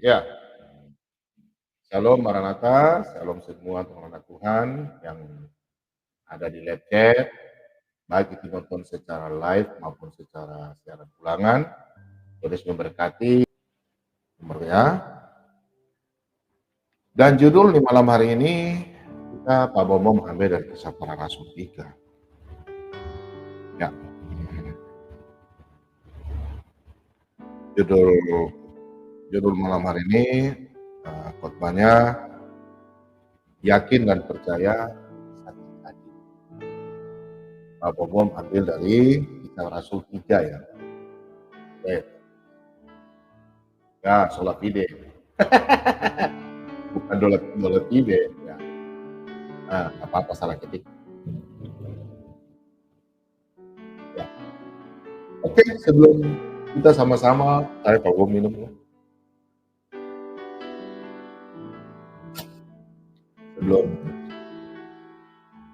Ya, Shalom Maranatha, Shalom semua teman-teman Tuhan yang ada di live chat, baik itu nonton secara live maupun secara siaran ulangan. Tuhan memberkati nomornya. Dan judul di malam hari ini kita Pak Bomo mengambil dari Kisah Para Rasul 3. Ya. Judul malam hari ini khotbahnya yakin dan percaya hati. Pak Bomo ambil dari Kisah Rasul 3 ya. Baik. Ya, sholat ide. Bukan dolet ide. Ya. Nah, apa-apa salah ketik. Ya. Oke, sebelum kita sama-sama, saya Pak Bomo minum ya. Sebelum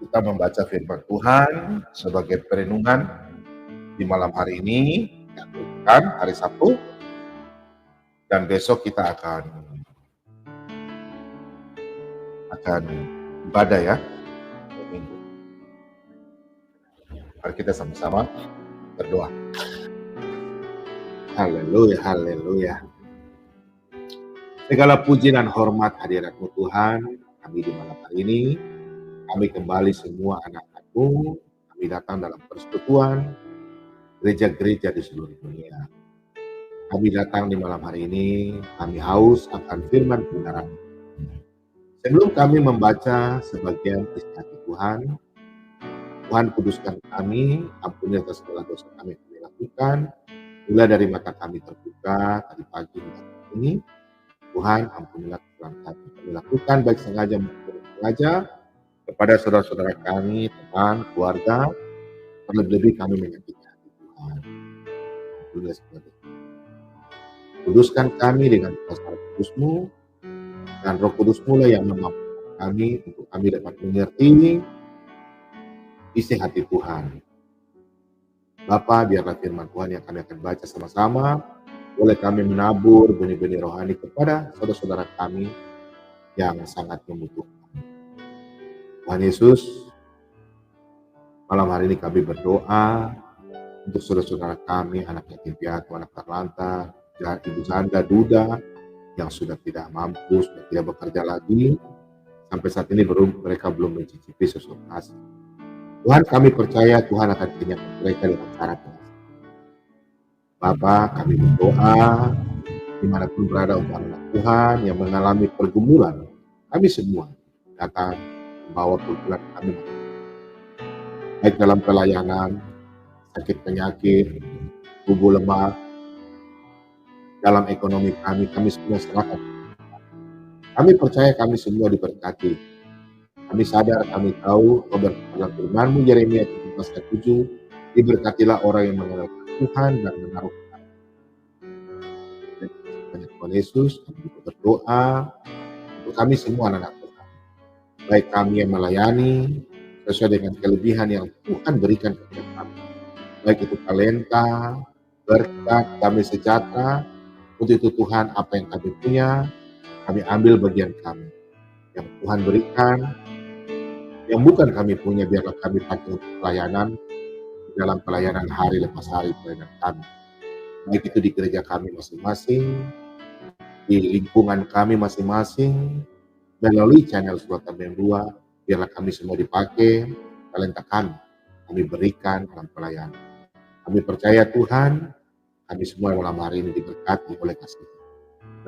kita membaca firman Tuhan sebagai perenungan di malam hari ini, kan hari Sabtu, dan besok kita akan ibadah ya, minggu. Mari kita sama-sama berdoa. Haleluya, haleluya. Segala puji dan hormat hadirat-Mu Tuhan, kami di malam hari ini, kami kembali semua anak-anak-Mu, kami datang dalam persekutuan gereja-gereja di seluruh dunia. Kami datang di malam hari ini, kami haus akan firman kebenaran. Sebelum kami membaca sebagian isi hati Tuhan, Tuhan kuduskan kami, ampuni atas segala dosa kami yang kami lakukan, mulai dari mata kami terbuka tadi pagi hingga ini. Tuhan, ampunilah kesalahan kami lakukan baik sengaja maupun tidak sengaja kepada saudara-saudara kami, teman, keluarga, terlebih-lebih kami menyakiti hati Tuhan. Ampunilah segala dosa. Kuduskan kami dengan kuasa Kudus-Mu, dan Roh Kudus-Mu lah yang memampukan kami untuk kami dapat mengerti isi hati Tuhan. Bapa, biarlah firman Tuhan yang kami akan baca sama-sama, boleh kami menabur benih-benih rohani kepada saudara-saudara kami yang sangat membutuhkan. Tuhan Yesus, malam hari ini kami berdoa untuk saudara-saudara kami, anak yatim piatu, anak terlantar, ibu janda, duda, yang sudah tidak mampu, sudah tidak bekerja lagi, sampai saat ini mereka belum mencicipi sesuatu kasih. Tuhan, kami percaya Tuhan akan kenyangkan mereka dengan cara kasih. Bapa, kami berdoa dimanapun berada untuk anak Tuhan yang mengalami pergumulan, kami semua datang membawa pergumulan kami, baik dalam pelayanan, sakit penyakit, tubuh lemah, dalam ekonomi kami semua serahkan. Kami percaya kami semua diberkati. Kami sadar, kami tahu, dalam firman-Mu Yeremia 17:7, diberkatilah orang yang mengenal Tuhan dan menaruh banyak. Tuhan Yesus, kami berdoa untuk kami semua anak Tuhan, baik kami yang melayani sesuai dengan kelebihan yang Tuhan berikan kepada kami, baik itu talenta, berkat, damai sejahtera. Untuk itu Tuhan, apa yang kami punya, kami ambil bagian kami yang Tuhan berikan. Yang bukan kami punya, biarlah kami pakai untuk pelayanan, dalam pelayanan hari lepas hari pelayanan kami, baik itu di gereja kami masing-masing, di lingkungan kami masing-masing, melalui channel Sultan yang 2, biarlah kami semua dipakai, talenta kami berikan dalam pelayanan. Kami percaya Tuhan, kami semua malam hari ini diberkati oleh kasih.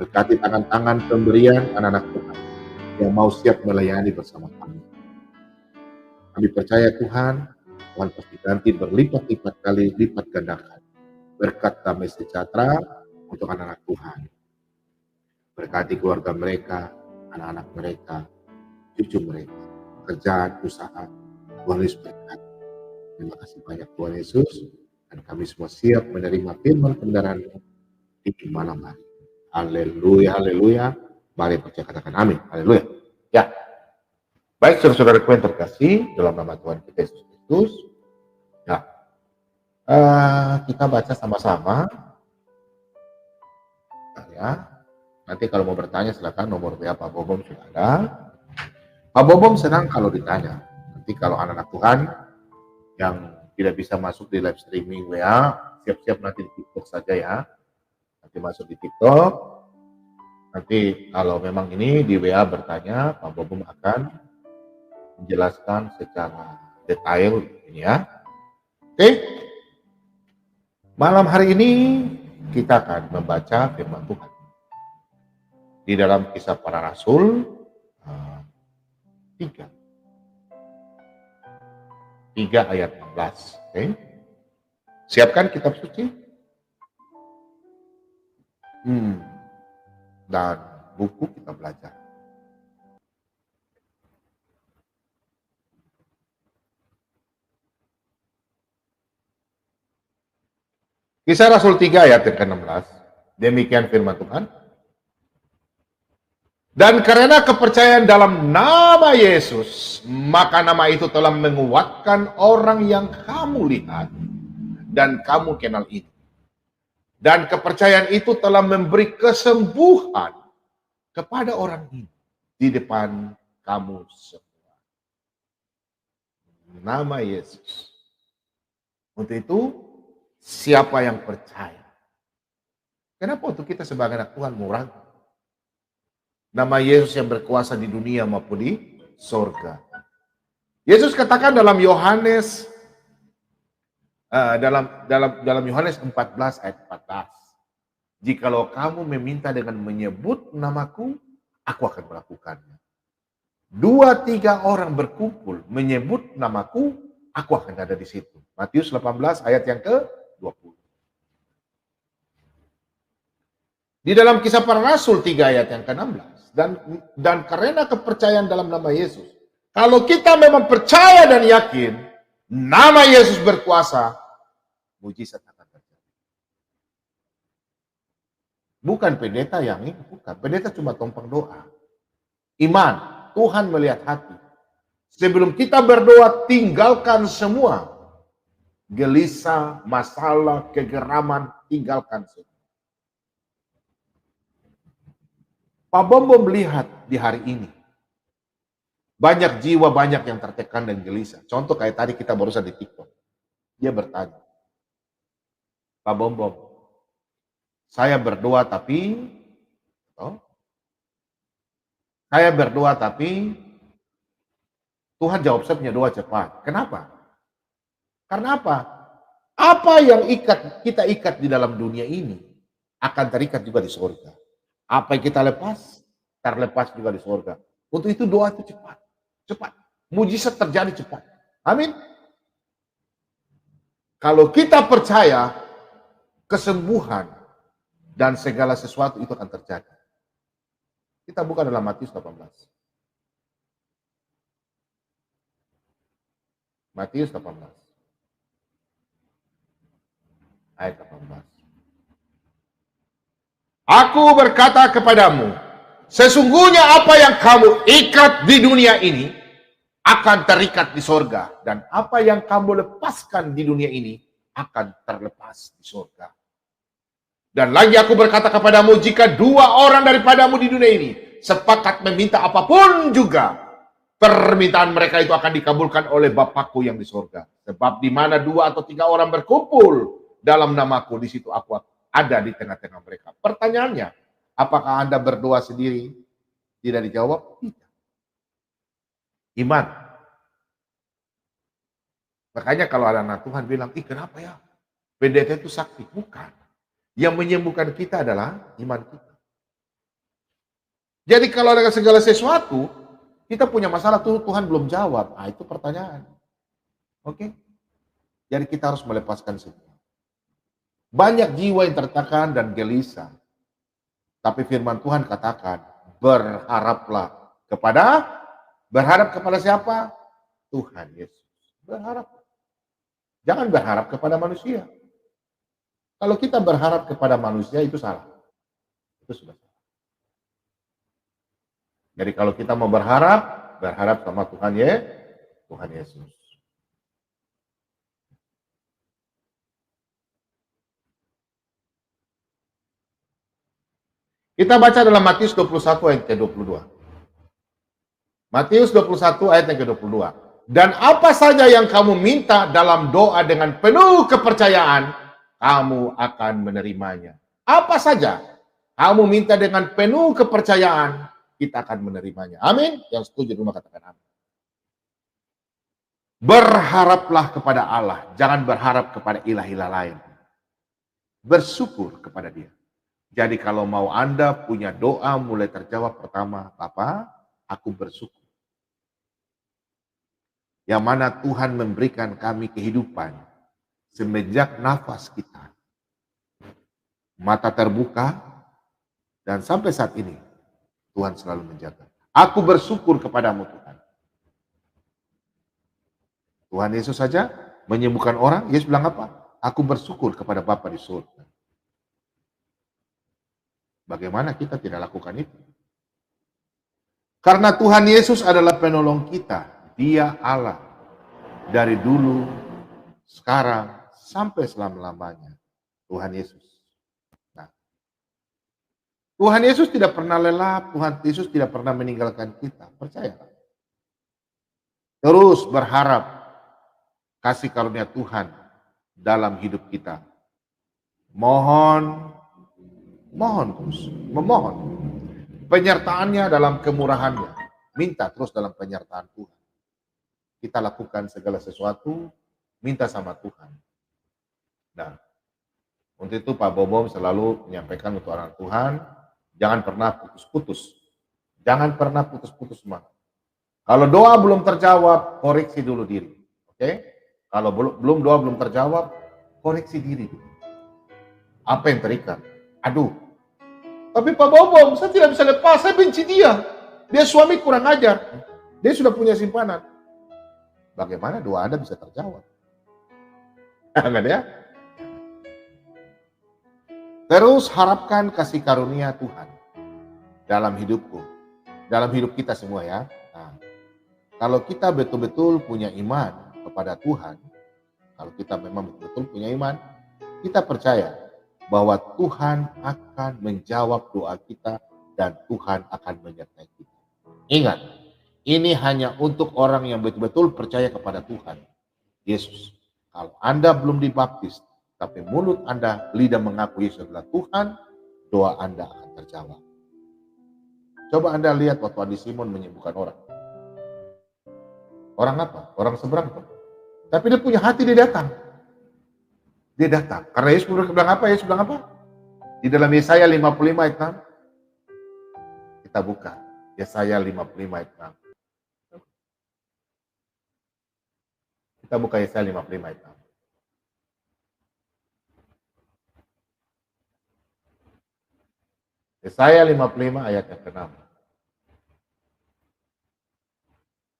Berkati tangan-tangan pemberian anak-anak Tuhan yang mau siap melayani bersama kami. Kami percaya Tuhan pasti ganti berlipat-lipat kali lipat gandakan berkat damai sejahtera untuk anak-anak Tuhan. Berkati keluarga mereka, anak-anak mereka, cucu mereka, pekerjaan, usaha. Tuhan Yesus berkati. Terima kasih banyak Tuhan Yesus, dan kami semua siap menerima firman kebenaran-Mu di malam hari. Haleluya, haleluya. Mari percaya katakan amin. Haleluya. Ya. Baik saudara-saudara yang terkasih dalam nama Tuhan kita Yesus Kristus. Ya. Kita baca sama-sama. Ya. Nanti kalau mau bertanya silakan, nomor WA Pak Bobom sudah ada. Pak Bobom senang kalau ditanya. Nanti kalau anak-anak Tuhan yang tidak bisa masuk di live streaming WA, siap-siap nanti di TikTok saja ya. Nanti masuk di TikTok. Nanti kalau memang ini di WA bertanya, Pak Bobom akan menjelaskan secara detail ini ya. Oke? Malam hari ini kita akan membaca firman Tuhan di dalam Kisah Para Rasul 3 ayat 16. Oke? Siapkan kitab suci dan buku kita belajar. Kisah Rasul 3 ayat yang ke-16. Demikian firman Tuhan. Dan karena kepercayaan dalam nama Yesus, maka nama itu telah menguatkan orang yang kamu lihat dan kamu kenal itu. Dan kepercayaan itu telah memberi kesembuhan kepada orang ini di depan kamu semua. Nama Yesus. Untuk itu, siapa yang percaya? Kenapa untuk kita sebagai anak Tuhan murah? Nama Yesus yang berkuasa di dunia maupun di sorga. Yesus katakan dalam Yohanes dalam Yohanes 14 ayat 14. Jikalau kamu meminta dengan menyebut namaku, aku akan melakukannya. 2-3 orang berkumpul menyebut namaku, aku akan ada di situ. Matius 18 ayat yang ke-20. Di dalam Kisah Para Rasul 3 ayat yang ke-16. Dan karena kepercayaan dalam nama Yesus. Kalau kita memang percaya dan yakin, nama Yesus berkuasa, mujizat akan terjadi. Bukan pendeta yang ini, bukan. Pendeta cuma tumpang doa. Iman, Tuhan melihat hati. Sebelum kita berdoa, tinggalkan semua. Gelisah, masalah, kegeraman, tinggalkan semua. Pak Bom melihat di hari ini, banyak jiwa banyak yang tertekan dan gelisah. Contoh kayak tadi kita barusan di TikTok. Dia bertanya, Pak Bom, saya berdoa tapi Tuhan jawab saya punya doa cepat. Kenapa? Karena apa? Apa yang kita ikat di dalam dunia ini akan terikat juga di surga. Apa yang kita lepas, terlepas juga di surga. Untuk itu doa itu cepat. Cepat. Mujizat terjadi cepat. Amin. Kalau kita percaya, kesembuhan dan segala sesuatu itu akan terjadi. Kita buka dalam Matius 18. Matius 18. Ayat 18. Aku berkata kepadamu, sesungguhnya apa yang kamu ikat di dunia ini akan terikat di sorga. Dan apa yang kamu lepaskan di dunia ini akan terlepas di sorga. Dan lagi aku berkata kepadamu, jika 2 orang daripadamu di dunia ini sepakat meminta apapun juga, permintaan mereka itu akan dikabulkan oleh Bapakku yang di sorga. Sebab di mana 2 atau 3 orang berkumpul dalam namaku, di situ aku ada di tengah-tengah mereka. Pertanyaannya, apakah Anda berdoa sendiri? Tidak dijawab? Tidak. Iman. Makanya kalau ada anak Tuhan bilang, kenapa ya? Pendeta itu sakti. Bukan. Yang menyembuhkan kita adalah iman kita. Jadi kalau ada segala sesuatu, kita punya masalah tuh Tuhan belum jawab. Itu pertanyaan. Oke? Jadi kita harus melepaskan semua. Banyak jiwa yang tertekan dan gelisah. Tapi firman Tuhan katakan, berharap kepada siapa? Tuhan Yesus. Berharap. Jangan berharap kepada manusia. Kalau kita berharap kepada manusia itu salah. Itu sudah salah. Jadi kalau kita mau berharap sama Tuhan Yesus. Kita baca dalam Matius 21 ayat ke-22. Matius 21 ayat yang ke-22. Dan apa saja yang kamu minta dalam doa dengan penuh kepercayaan, kamu akan menerimanya. Apa saja kamu minta dengan penuh kepercayaan, kita akan menerimanya. Amin. Yang setuju rumah katakan amin. Berharaplah kepada Allah, jangan berharap kepada ilah-ilah lain. Bersyukur kepada Dia. Jadi kalau mau Anda punya doa mulai terjawab pertama, apa? Aku bersyukur. Yang mana Tuhan memberikan kami kehidupan semenjak nafas kita. Mata terbuka dan sampai saat ini Tuhan selalu menjaga. Aku bersyukur kepadamu Tuhan. Tuhan Yesus saja menyembuhkan orang, Yesus bilang apa? Aku bersyukur kepada Bapa di surga. Bagaimana kita tidak lakukan itu? Karena Tuhan Yesus adalah penolong kita. Dia Allah. Dari dulu, sekarang, sampai selama-lamanya. Tuhan Yesus. Nah, Tuhan Yesus tidak pernah lelah. Tuhan Yesus tidak pernah meninggalkan kita. Percaya. Terus berharap kasih karunia Tuhan dalam hidup kita. Mohon terus, memohon penyertaannya dalam kemurahannya, minta terus dalam penyertaan Tuhan. Kita lakukan segala sesuatu, minta sama Tuhan. Nah, untuk itu Pak Bobom selalu menyampaikan untuk orang Tuhan, jangan pernah putus-putus, jangan pernah putus-putus semangat. Kalau doa belum terjawab, koreksi dulu diri, oke? Kalau belum doa belum terjawab, koreksi diri. Apa yang terikat? Aduh, tapi Pak Bobom, saya tidak bisa lepas, saya benci dia. Dia suami kurang ajar. Dia sudah punya simpanan. Bagaimana doa Anda bisa terjawab? Enggak ya? Terus harapkan kasih karunia Tuhan dalam hidupku, dalam hidup kita semua ya. Nah, kalau kita betul-betul punya iman kepada Tuhan, kalau kita memang betul-betul punya iman, kita percaya bahwa Tuhan akan menjawab doa kita dan Tuhan akan menyertai kita. Ingat, ini hanya untuk orang yang betul-betul percaya kepada Tuhan Yesus. Kalau Anda belum dibaptis, tapi mulut Anda, lidah mengaku Yesus adalah Tuhan, doa Anda akan terjawab. Coba Anda lihat waktu Adi Simon menyembuhkan orang. Orang apa? Orang seberang. Tapi dia punya hati, dia datang. Dia datang. Karena Yesus bilang apa? Yesus bilang apa? Di dalam Yesaya 55 ayat 6. Kita buka. Yesaya 55 ayat 6. Kita buka Yesaya 55 ayat 6. Yesaya 55 ayat yang ke-6.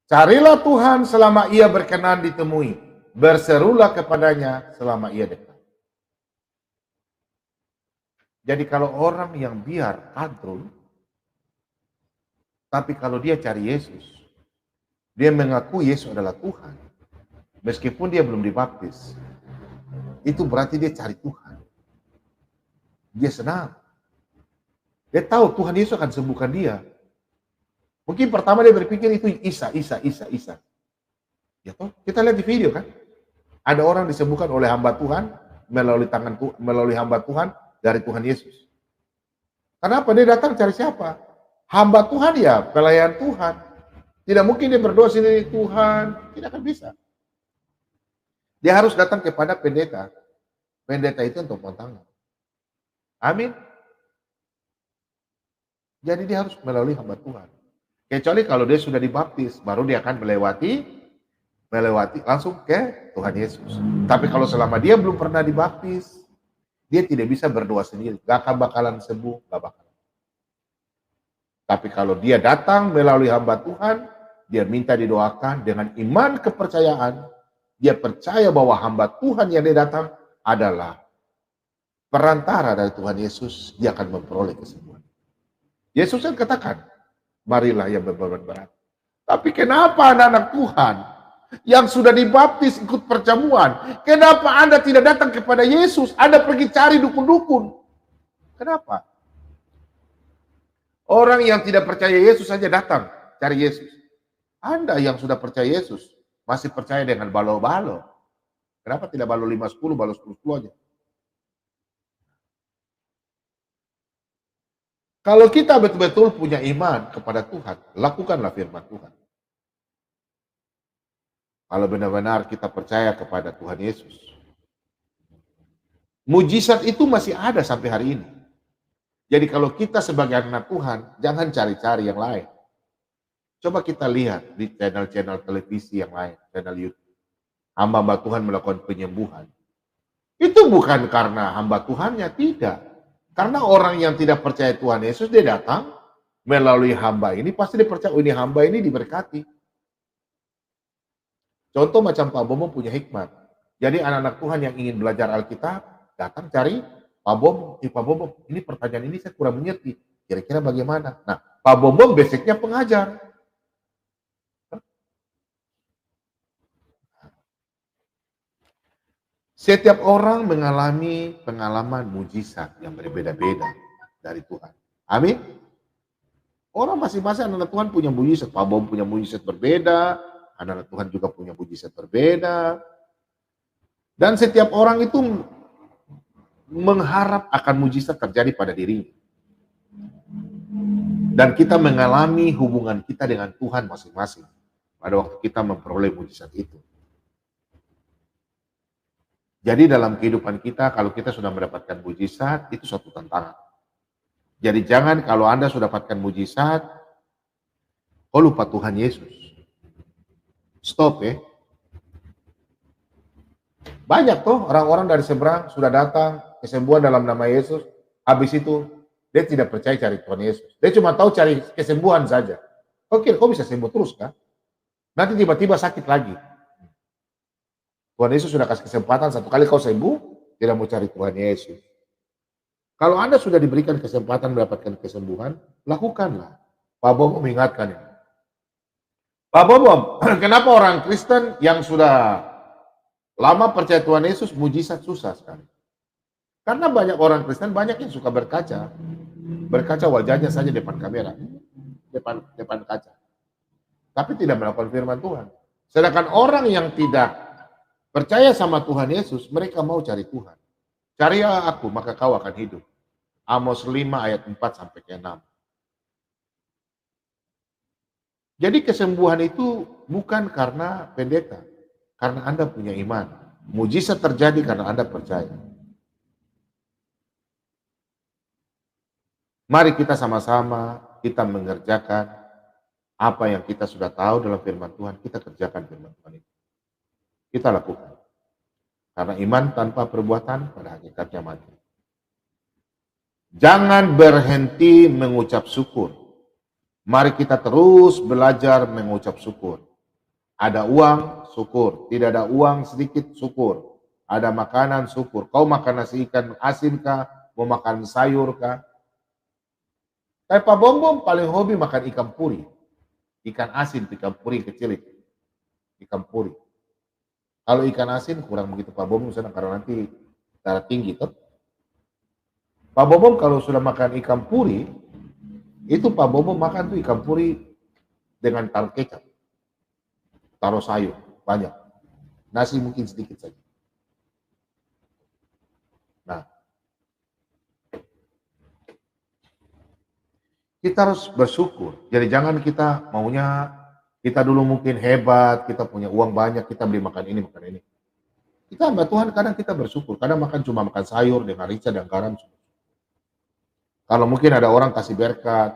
Carilah Tuhan selama ia berkenan ditemui. Berserulah kepadanya selama ia dekat. Jadi kalau orang yang biar kadrun, tapi kalau dia cari Yesus, dia mengaku Yesus adalah Tuhan, meskipun dia belum dibaptis, itu berarti dia cari Tuhan. Dia senang. Dia tahu Tuhan Yesus akan sembuhkan dia. Mungkin pertama dia berpikir itu Isa. Ya toh, kita lihat di video kan, ada orang disembuhkan oleh hamba Tuhan melalui hamba Tuhan dari Tuhan Yesus. Kenapa dia datang cari siapa? Hamba Tuhan ya, pelayan Tuhan. Tidak mungkin dia berdoa sendiri Tuhan, tidak akan bisa. Dia harus datang kepada pendeta. Pendeta itu untuk tangan. Amin. Jadi dia harus melalui hamba Tuhan. Kecuali kalau dia sudah dibaptis, baru dia akan melewati langsung ke Tuhan Yesus. Tapi kalau selama dia belum pernah dibaptis, dia tidak bisa berdoa sendiri. Gak akan bakalan sembuh, gak bakalan. Tapi kalau dia datang melalui hamba Tuhan, dia minta didoakan dengan iman kepercayaan, dia percaya bahwa hamba Tuhan yang dia datang adalah perantara dari Tuhan Yesus, dia akan memperoleh kesembuhan. Yesus yang katakan, marilah yang berbeban berat. Tapi kenapa anak-anak Tuhan yang sudah dibaptis ikut perjamuan, kenapa Anda tidak datang kepada Yesus? Anda pergi cari dukun-dukun. Kenapa? Orang yang tidak percaya Yesus saja datang cari Yesus. Anda yang sudah percaya Yesus masih percaya dengan balo-balo. Kenapa tidak balo 5-10, balo 10-10 aja? Kalau kita betul-betul punya iman kepada Tuhan, lakukanlah firman Tuhan. Kalau benar-benar kita percaya kepada Tuhan Yesus. Mujizat itu masih ada sampai hari ini. Jadi kalau kita sebagai anak Tuhan, jangan cari-cari yang lain. Coba kita lihat di channel-channel televisi yang lain, channel YouTube. Hamba-hamba Tuhan melakukan penyembuhan. Itu bukan karena hamba Tuhannya, tidak. Karena orang yang tidak percaya Tuhan Yesus, dia datang melalui hamba ini, pasti dia percaya, oh ini hamba ini diberkati. Contoh macam Pak Bomo punya hikmat. Jadi anak-anak Tuhan yang ingin belajar Alkitab, datang cari Pak Bomo. Pak Bomo, ini pertanyaan ini saya kurang mengerti. Kira-kira bagaimana? Nah, Pak Bomo basicnya pengajar. Setiap orang mengalami pengalaman mujizat yang berbeda-beda dari Tuhan. Amin. Orang masing-masing anak Tuhan punya mujizat. Pak Bomo punya mujizat berbeda, anak Tuhan juga punya mujizat berbeda. Dan setiap orang itu mengharap akan mujizat terjadi pada dirinya. Dan kita mengalami hubungan kita dengan Tuhan masing-masing pada waktu kita memperoleh mujizat itu. Jadi dalam kehidupan kita, kalau kita sudah mendapatkan mujizat, itu suatu tantangan. Jadi jangan kalau Anda sudah dapatkan mujizat, kau lupa Tuhan Yesus. Stop ya. Banyak tuh orang-orang dari seberang sudah datang, kesembuhan dalam nama Yesus, habis itu dia tidak percaya cari Tuhan Yesus. Dia cuma tahu cari kesembuhan saja. Oke, kau bisa sembuh terus kan? Nanti tiba-tiba sakit lagi. Tuhan Yesus sudah kasih kesempatan satu kali kau sembuh, tidak mau cari Tuhan Yesus. Kalau Anda sudah diberikan kesempatan mendapatkan kesembuhan, lakukanlah. Pak Bomo mengingatkan ini. Pak Bomo, kenapa orang Kristen yang sudah lama percaya Tuhan Yesus, mujizat susah sekali? Karena banyak orang Kristen, banyak yang suka berkaca. Berkaca wajahnya saja depan kamera, depan kaca. Tapi tidak melakukan firman Tuhan. Sedangkan orang yang tidak percaya sama Tuhan Yesus, mereka mau cari Tuhan. Cari aku, maka kau akan hidup. Amos 5 ayat 4 sampai ke 6. Jadi kesembuhan itu bukan karena pendeta, karena Anda punya iman. Mujizat terjadi karena Anda percaya. Mari kita sama-sama kita mengerjakan apa yang kita sudah tahu dalam firman Tuhan, kita kerjakan firman Tuhan itu. Kita lakukan. Karena iman tanpa perbuatan pada hakikatnya mati. Jangan berhenti mengucap syukur. Mari kita terus belajar mengucap syukur. Ada uang, syukur. Tidak ada uang, sedikit, syukur. Ada makanan, syukur. Kau makan nasi ikan asin kah? Mau makan sayur kah? Kayak Pak Bombom paling hobi makan ikan puri. Ikan asin, ikan puri kecil itu. Ikan puri. Kalau ikan asin kurang begitu Pak Bombom karena nanti darah tinggi tuh. Pak Bombom kalau sudah makan ikan puri, itu Pak Bombom makan tuh ikan puri dengan taruh kecap. Taruh sayur, banyak. Nasi mungkin sedikit saja. Nah, kita harus bersyukur. Jadi jangan kita maunya, kita dulu mungkin hebat, kita punya uang banyak, kita beli makan ini, makan ini. Kita hamba Tuhan kadang kita bersyukur, kadang makan cuma makan sayur dengan rica dan garam. Kalau mungkin ada orang kasih berkat,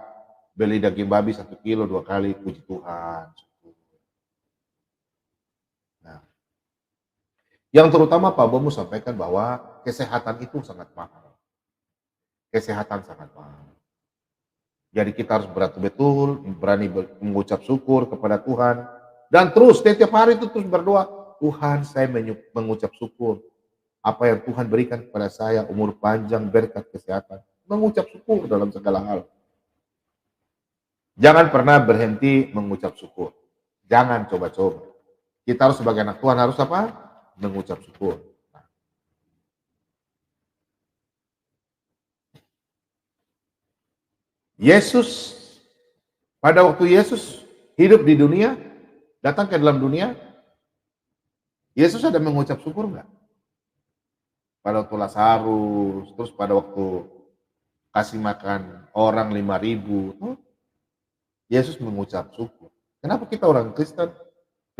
beli daging babi 1 kilo 2 kali, puji Tuhan. Nah, yang terutama Pak Bomu sampaikan bahwa kesehatan itu sangat mahal. Kesehatan sangat mahal. Jadi kita harus betul-betul berani mengucap syukur kepada Tuhan. Dan terus setiap hari itu terus berdoa, Tuhan saya mengucap syukur. Apa yang Tuhan berikan kepada saya, umur panjang, berkat kesehatan. Mengucap syukur dalam segala hal. Jangan pernah berhenti mengucap syukur. Jangan coba-coba. Kita harus sebagai anak Tuhan harus apa? Mengucap syukur. Yesus, pada waktu Yesus hidup di dunia, datang ke dalam dunia, Yesus ada mengucap syukur nggak? Pada waktu Lazarus, terus pada waktu kasih makan orang 5.000, Yesus mengucap syukur. Kenapa kita orang Kristen,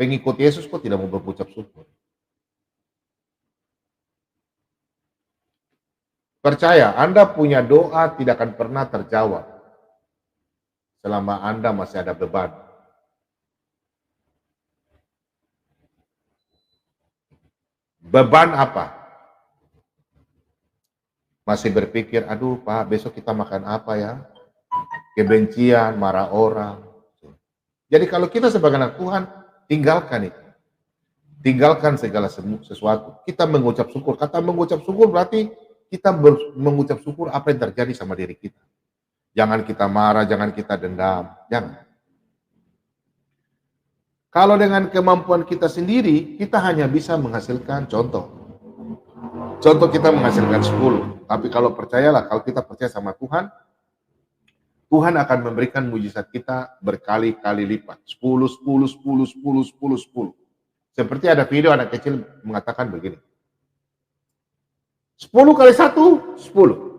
pengikut Yesus kok tidak mau berucap syukur? Percaya, Anda punya doa tidak akan pernah terjawab selama Anda masih ada beban. Beban apa? Masih berpikir, aduh Pak, besok kita makan apa ya? Kebencian, marah orang. Jadi kalau kita sebagai anak Tuhan, tinggalkan itu. Tinggalkan segala sesuatu. Kita mengucap syukur. Kata mengucap syukur berarti kita mengucap syukur apa yang terjadi sama diri kita. Jangan kita marah, jangan kita dendam. Jangan. Kalau dengan kemampuan kita sendiri, kita hanya bisa menghasilkan contoh. Contoh kita menghasilkan 10. Tapi kalau percayalah, kalau kita percaya sama Tuhan, Tuhan akan memberikan mujizat kita berkali-kali lipat. 10, 10, 10, 10, 10, 10. Seperti ada video anak kecil mengatakan begini. 10 kali 1, 10.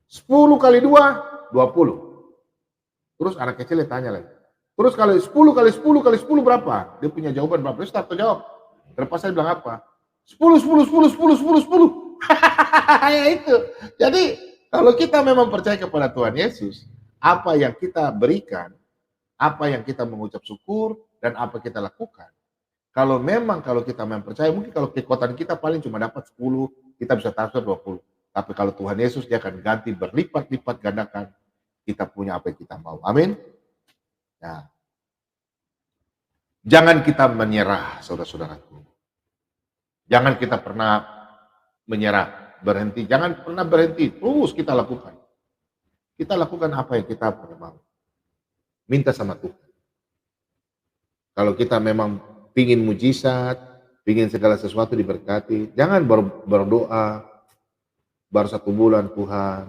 10 kali 2, 20. Terus anak kecil tanya lagi. Terus kalau 10 kali 10 kali 10 berapa? Dia punya jawaban berapa? Dia start jawab. Terlepas saya bilang apa? 10, 10, 10, 10, 10, 10. Ya itu. Jadi kalau kita memang percaya kepada Tuhan Yesus, apa yang kita berikan, apa yang kita mengucap syukur, dan apa kita lakukan, kalau kita memang percaya, mungkin kalau kekuatan kita paling cuma dapat 10, kita bisa transfer 20. Tapi kalau Tuhan Yesus, dia akan ganti berlipat-lipat gandakan. Kita punya apa yang kita mau. Amin. Nah, jangan kita menyerah, saudara-saudaraku. Jangan kita pernah menyerah, berhenti. Jangan pernah berhenti, terus kita lakukan. Kita lakukan apa yang kita pernah mau. Minta sama Tuhan. Kalau kita memang pingin mujizat, pingin segala sesuatu diberkati, jangan berdoa, baru 1 bulan, Tuhan,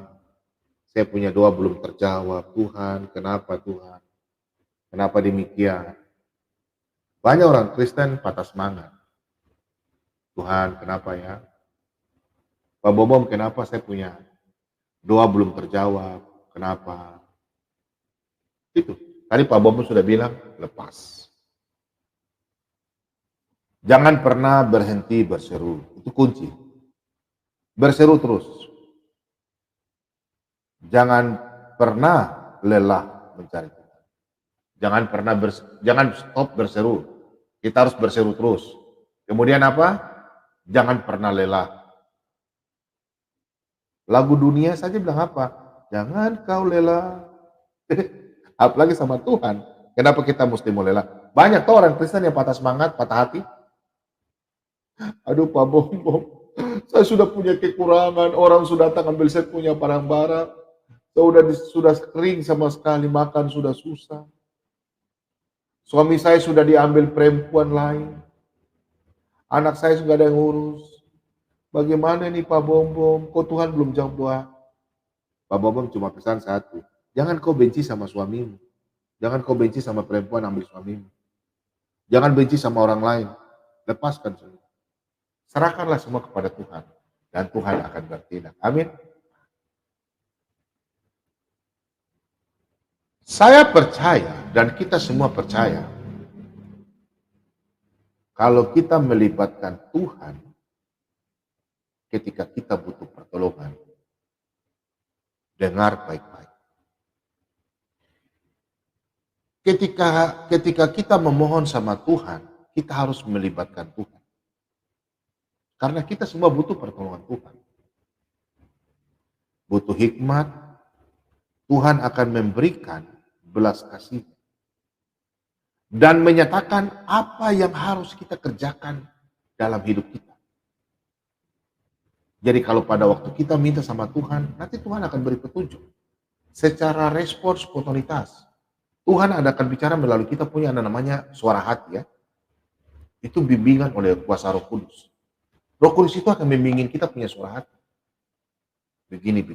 saya punya doa belum terjawab, Tuhan, kenapa Tuhan? Kenapa demikian? Banyak orang Kristen patah semangat. Tuhan, kenapa ya? Pak Bobom, kenapa saya punya doa belum terjawab? Kenapa? Itu. Tadi Pak Bobom sudah bilang, lepas. Jangan pernah berhenti berseru. Itu kunci. Berseru terus. Jangan pernah lelah mencari Tuhan. Jangan stop berseru. Kita harus berseru terus. Kemudian apa? Jangan pernah lelah. Lagu dunia saja bilang apa? Jangan kau lelah. Apalagi sama Tuhan. Kenapa kita mesti mau lelah? Banyak tuh orang Kristen yang patah semangat, patah hati. Aduh Pak Bom, saya sudah punya kekurangan, orang sudah datang ambil saya punya barang-barang, sudah kering sama sekali, makan sudah susah. Suami saya sudah diambil perempuan lain, anak saya sudah ada yang ngurus. Bagaimana nih Pak Bom, kok Tuhan belum jawab doa? Pak Bom cuma pesan satu, jangan kau benci sama suamimu, jangan kau benci sama perempuan ambil suamimu, jangan benci sama orang lain, lepaskan semua. Serahkanlah semua kepada Tuhan. Dan Tuhan akan bertindak. Amin. Saya percaya dan kita semua percaya. Kalau kita melibatkan Tuhan ketika kita butuh pertolongan. Dengar baik-baik. Ketika kita memohon sama Tuhan, kita harus melibatkan Tuhan. Karena kita semua butuh pertolongan Tuhan. Butuh hikmat, Tuhan akan memberikan belas kasih. Dan menyatakan apa yang harus kita kerjakan dalam hidup kita. Jadi kalau pada waktu kita minta sama Tuhan, nanti Tuhan akan beri petunjuk. Secara respon spontanitas. Tuhan akan bicara melalui kita punya namanya suara hati ya. Itu bimbingan oleh kuasa Roh Kudus. Roh Kudus itu akan membimbing kita punya suara hati. Begini.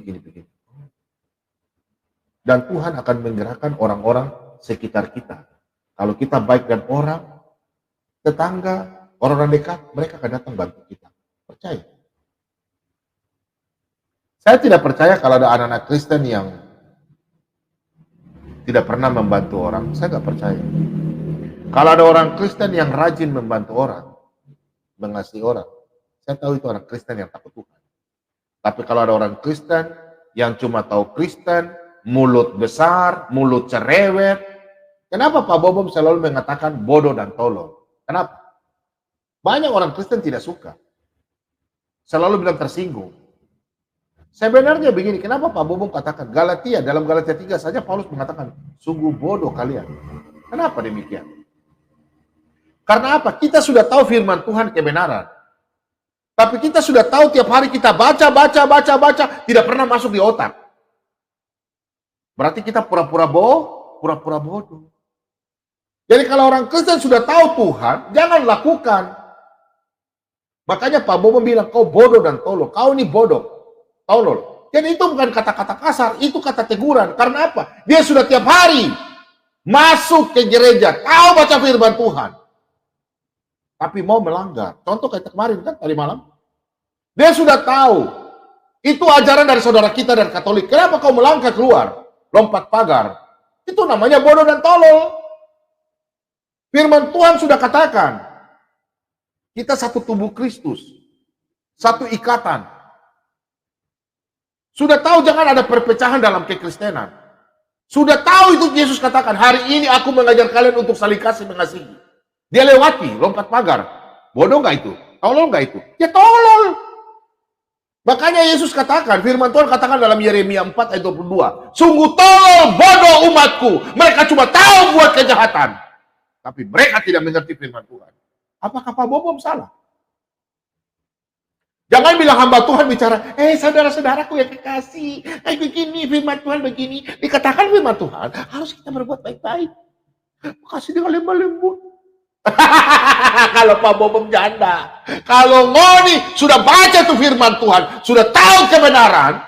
Dan Tuhan akan menggerakkan orang-orang sekitar kita. Kalau kita baik dan orang, tetangga, orang-orang dekat, mereka akan datang bantu kita. Percaya. Saya tidak percaya kalau ada anak-anak Kristen yang tidak pernah membantu orang. Saya nggak percaya. Kalau ada orang Kristen yang rajin membantu orang, mengasihi orang, saya tahu itu orang Kristen yang takut Tuhan. Tapi kalau ada orang Kristen yang cuma tahu Kristen, mulut besar, mulut cerewet, kenapa Pak Bobom selalu mengatakan bodoh dan tolol? Kenapa? Banyak orang Kristen tidak suka. Selalu bilang tersinggung. Sebenarnya begini, kenapa Pak Bobom katakan Galatia, dalam Galatia 3 saja Paulus mengatakan, sungguh bodoh kalian. Kenapa demikian? Karena apa? Kita sudah tahu firman Tuhan kebenaran. Tapi kita sudah tahu tiap hari kita baca, tidak pernah masuk di otak. Berarti kita pura-pura bodoh. Jadi kalau orang Kristen sudah tahu Tuhan, jangan lakukan. Makanya Pak Bobom bilang, kau bodoh dan tolol. Kau ini bodoh, tolol. Jadi itu bukan kata-kata kasar, itu kata teguran. Karena apa? Dia sudah tiap hari masuk ke gereja, tahu baca firman Tuhan. Tapi mau melanggar. Contoh kayak kemarin kan, tadi malam. Dia sudah tahu. Itu ajaran dari saudara kita dan Katolik. Kenapa kau melangkah keluar? Lompat pagar. Itu namanya bodoh dan tolol. Firman Tuhan sudah katakan. Kita satu tubuh Kristus. Satu ikatan. Sudah tahu jangan ada perpecahan dalam kekristenan. Sudah tahu itu Yesus katakan. Hari ini aku mengajar kalian untuk saling kasih mengasihi. Dia lewati, lompat pagar. Bodoh nggak itu? Tolol nggak itu? Ya tolol. Makanya Yesus katakan, firman Tuhan katakan dalam Yeremia 4 ayat 22. Sungguh tolol, bodoh umatku. Mereka cuma tahu buat kejahatan. Tapi mereka tidak mengerti firman Tuhan. Apakah Pak Bobom salah? Jangan bilang hamba Tuhan bicara, saudara-saudaraku yang kekasih. Begini, firman Tuhan begini. Dikatakan firman Tuhan, harus kita berbuat baik-baik. Kasih dengan lembut-lembut. Kalau Pak Bobom janda, kalau Ngoni sudah baca tuh firman Tuhan, sudah tahu kebenaran,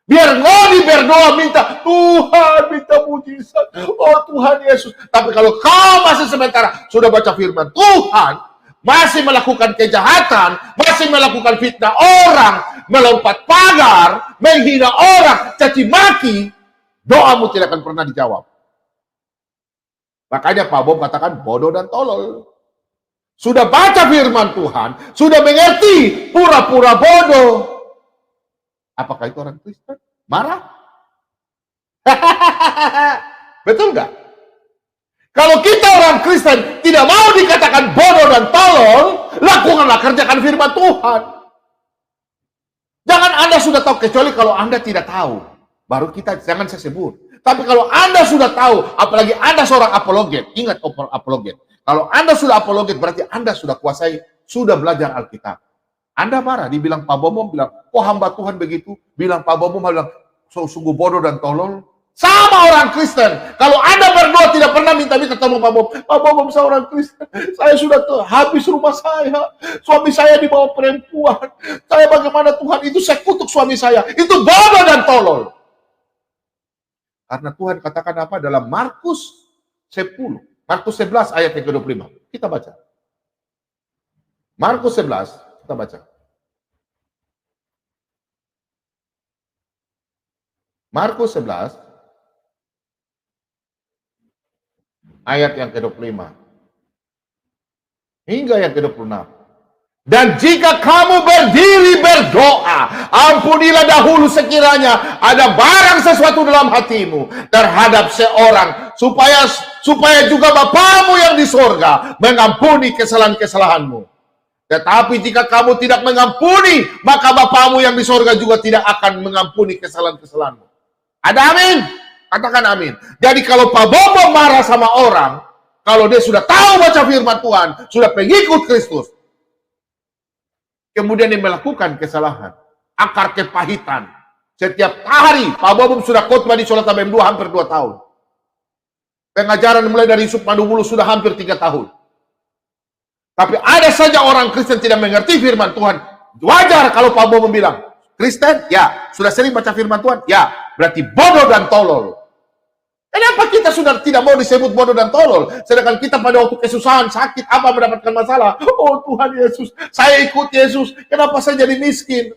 biar Ngoni berdoa minta Tuhan, minta mujizat, oh Tuhan Yesus. Tapi kalau kau masih sementara sudah baca firman Tuhan, masih melakukan kejahatan, masih melakukan fitnah orang, melompat pagar, menghina orang, caci maki, doamu tidak akan pernah dijawab. Makanya Pak Bobom katakan bodoh dan tolol. Sudah baca firman Tuhan, sudah mengerti, pura-pura bodoh. Apakah itu orang Kristen? Marah? Betul nggak? Kalau kita orang Kristen tidak mau dikatakan bodoh dan tolol, lakukanlah, kerjakan firman Tuhan. Jangan Anda sudah tahu, kecuali kalau Anda tidak tahu. Baru kita, jangan saya sebut. Tapi kalau Anda sudah tahu, apalagi Anda seorang apologet, ingat apologet. Kalau Anda sudah apologet, berarti Anda sudah kuasai, sudah belajar Alkitab. Anda marah, dibilang Pak Bobom, bilang, oh hamba Tuhan begitu. Bilang Pak Bobom, bilang, sungguh bodoh dan tolol. Sama orang Kristen. Kalau Anda berdoa tidak pernah minta-minta tolong Pak Bobom. Pak Bobom, saya orang Kristen. Saya sudah habis rumah saya. Suami saya dibawa perempuan. Saya bagaimana Tuhan, itu saya kutuk suami saya. Itu bodoh dan tolol. Karena Tuhan katakan apa dalam Markus 10. Markus 11 ayat yang ke-25. Kita baca. Markus 11, kita baca. Markus 11 ayat yang ke-25 hingga yang ke-26. Dan jika kamu berdiri berdoa, ampunilah dahulu sekiranya ada barang sesuatu dalam hatimu terhadap seorang, supaya juga Bapamu yang di sorga mengampuni kesalahan-kesalahanmu. Tetapi jika kamu tidak mengampuni, maka Bapamu yang di sorga juga tidak akan mengampuni kesalahan-kesalahanmu. Ada amin? Katakan amin. Jadi kalau Pak Bobom marah sama orang, kalau dia sudah tahu baca firman Tuhan, sudah pengikut Kristus, kemudian dia melakukan kesalahan, akar kepahitan. Setiap hari, Pak Bobom sudah khotbah di Sholat Tabem 2 hampir 2 tahun. Pengajaran mulai dari Yusuf Madubulu sudah hampir 3 tahun. Tapi ada saja orang Kristen tidak mengerti firman Tuhan. Wajar kalau Pak Bobom bilang, Kristen? Ya. Sudah sering baca firman Tuhan? Ya. berarti bodoh dan tolol. Kenapa kita sudah tidak mau disebut bodoh dan tolol? Sedangkan kita pada waktu kesusahan, sakit, apa mendapatkan masalah. Oh Tuhan Yesus, saya ikut Yesus. Kenapa saya jadi miskin?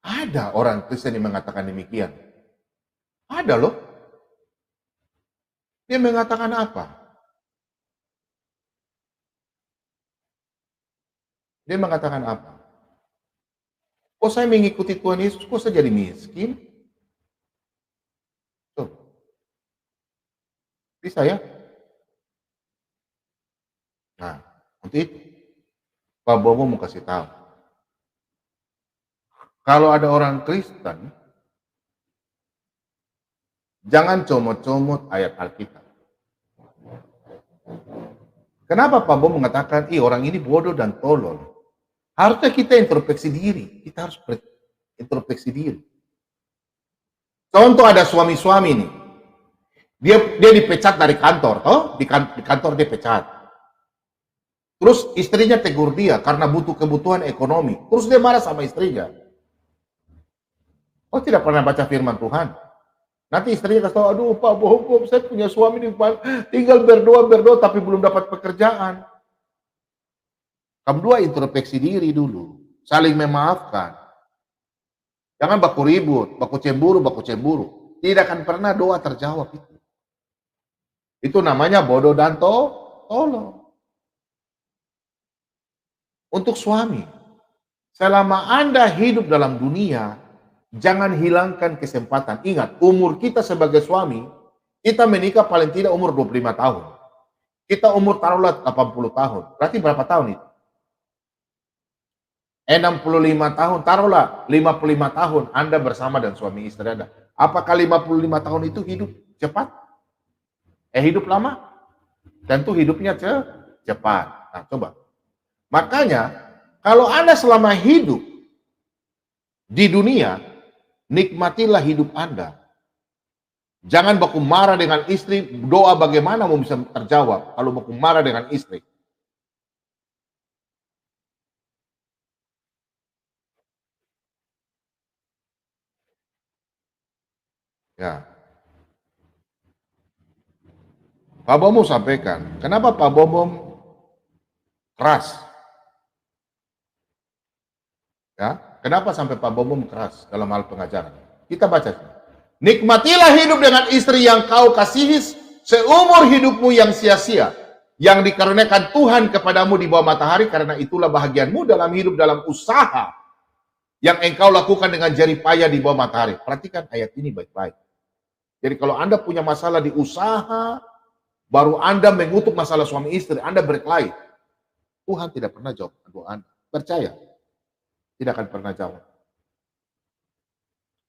Ada orang Kristen yang mengatakan demikian. Ada loh. Dia mengatakan apa? Dia mengatakan apa? Kok saya mengikuti Tuhan Yesus, kok saya jadi miskin? Tuh. Bisa ya? Nah, untuk itu, Pak Bobo mau kasih tahu. Kalau ada orang Kristen, jangan comot-comot ayat Alkitab. Kenapa Pak Bobo mengatakan, orang ini bodoh dan tolol? Harusnya kita introspeksi diri. Kita harus introspeksi diri. Contoh ada suami-suami nih. Dia dipecat dari kantor, toh? Di kantor dia pecat. Terus istrinya tegur dia karena butuh kebutuhan ekonomi. Terus dia marah sama istrinya. Oh, tidak pernah baca firman Tuhan. Nanti istrinya kasih tahu, aduh Pak Bobo, saya punya suami nih, tinggal berdoa tapi belum dapat pekerjaan. Kamu dua introspeksi diri dulu, saling memaafkan. Jangan baku ribut, baku cemburu. Tidak akan pernah doa terjawab itu. Itu namanya bodoh dan tolol. Untuk suami, selama Anda hidup dalam dunia, jangan hilangkan kesempatan. Ingat, umur kita sebagai suami, kita menikah paling tidak umur 25 tahun. Kita umur taruhlah 80 tahun. Berarti berapa tahun itu? 65 tahun, taruhlah 55 tahun Anda bersama dan suami istri Anda. Apakah 55 tahun itu hidup cepat? Hidup lama? Tentu hidupnya cepat. Nah, coba. Makanya, kalau Anda selama hidup di dunia, nikmatilah hidup Anda. Jangan baku marah dengan istri, doa bagaimana mau bisa terjawab kalau baku marah dengan istri. Ya. Pak Bobo sampaikan, kenapa Pak Bobo keras? Ya, kenapa sampai Pak Bobo keras dalam hal pengajaran? Kita baca. Nikmatilah hidup dengan istri yang kau kasihi seumur hidupmu yang sia-sia, yang dikarenakan Tuhan kepadamu di bawah matahari, karena itulah bahagianmu dalam hidup dalam usaha yang engkau lakukan dengan jerih payah di bawah matahari. Perhatikan ayat ini baik-baik. Jadi kalau Anda punya masalah di usaha, baru Anda mengutuk masalah suami istri, Anda berkelahi, Tuhan tidak pernah jawab doa Anda. Percaya, tidak akan pernah jawab.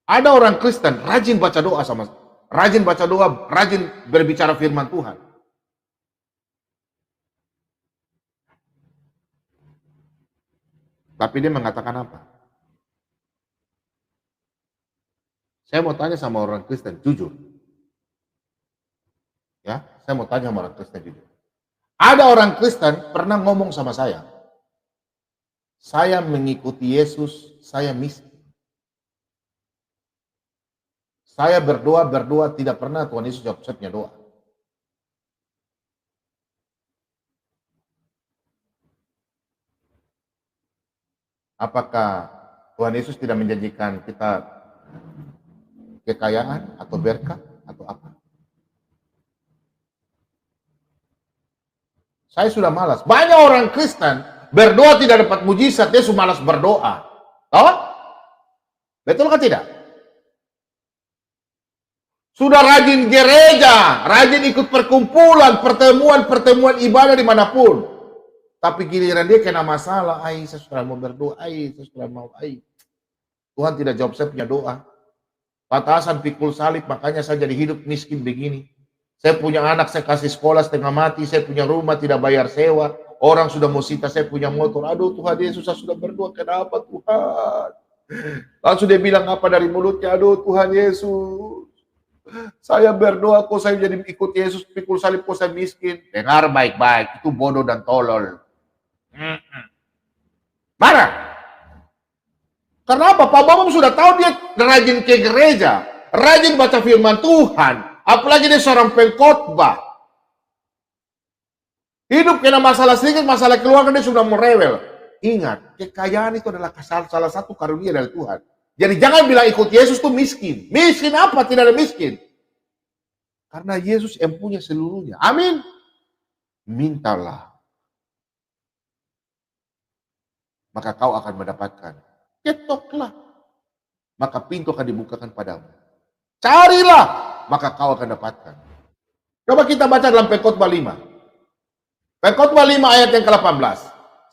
Ada orang Kristen rajin baca doa rajin berbicara firman Tuhan. Tapi dia mengatakan apa? Saya mau tanya sama orang Kristen, jujur. Ya, saya mau tanya sama orang Kristen jujur. Ada orang Kristen pernah ngomong sama saya mengikuti Yesus, saya miskin. Saya berdoa, tidak pernah Tuhan Yesus jawab saya punya doa. Apakah Tuhan Yesus tidak menjanjikan kita kekayaan atau berkat atau apa? Saya sudah malas. Banyak orang Kristen berdoa tidak dapat mujizat, dia sudah malas berdoa. Tahu? Betul kan tidak? Sudah rajin gereja, rajin ikut perkumpulan, pertemuan ibadah dimanapun. Tapi giliran dia kena masalah, saya sudah mau berdoa, saya sudah mau, Tuhan tidak jawab saya punya doa. Patasan pikul salib, makanya saya jadi hidup miskin begini. Saya punya anak, saya kasih sekolah setengah mati, saya punya rumah tidak bayar sewa, orang sudah mau sita, saya punya motor. Aduh Tuhan Yesus, saya sudah berdoa, kenapa Tuhan? Langsung dia bilang apa dari mulutnya, aduh Tuhan Yesus, Saya berdoa kok saya jadi ikut Yesus, pikul salib kok saya miskin. Dengar baik-baik, itu bodoh dan tolol. Marah. Karena apa? Pak Bambang sudah tahu dia rajin ke gereja, rajin baca firman Tuhan, apalagi dia seorang pengkhotbah. Hidup kena masalah sedikit, masalah keluarga dia sudah merewel. Ingat, kekayaan itu adalah salah satu karunia dari Tuhan. Jadi jangan bilang ikut Yesus itu miskin. Miskin apa? Tidak ada miskin. Karena Yesus yang punya seluruhnya. Amin. Mintalah. Maka kau akan mendapatkan. Ketoklah. Maka pintu akan dibukakan padamu. Carilah. Maka kau akan dapatkan. Coba kita baca dalam Pengkhotbah 5. Pengkhotbah 5 ayat yang ke-18.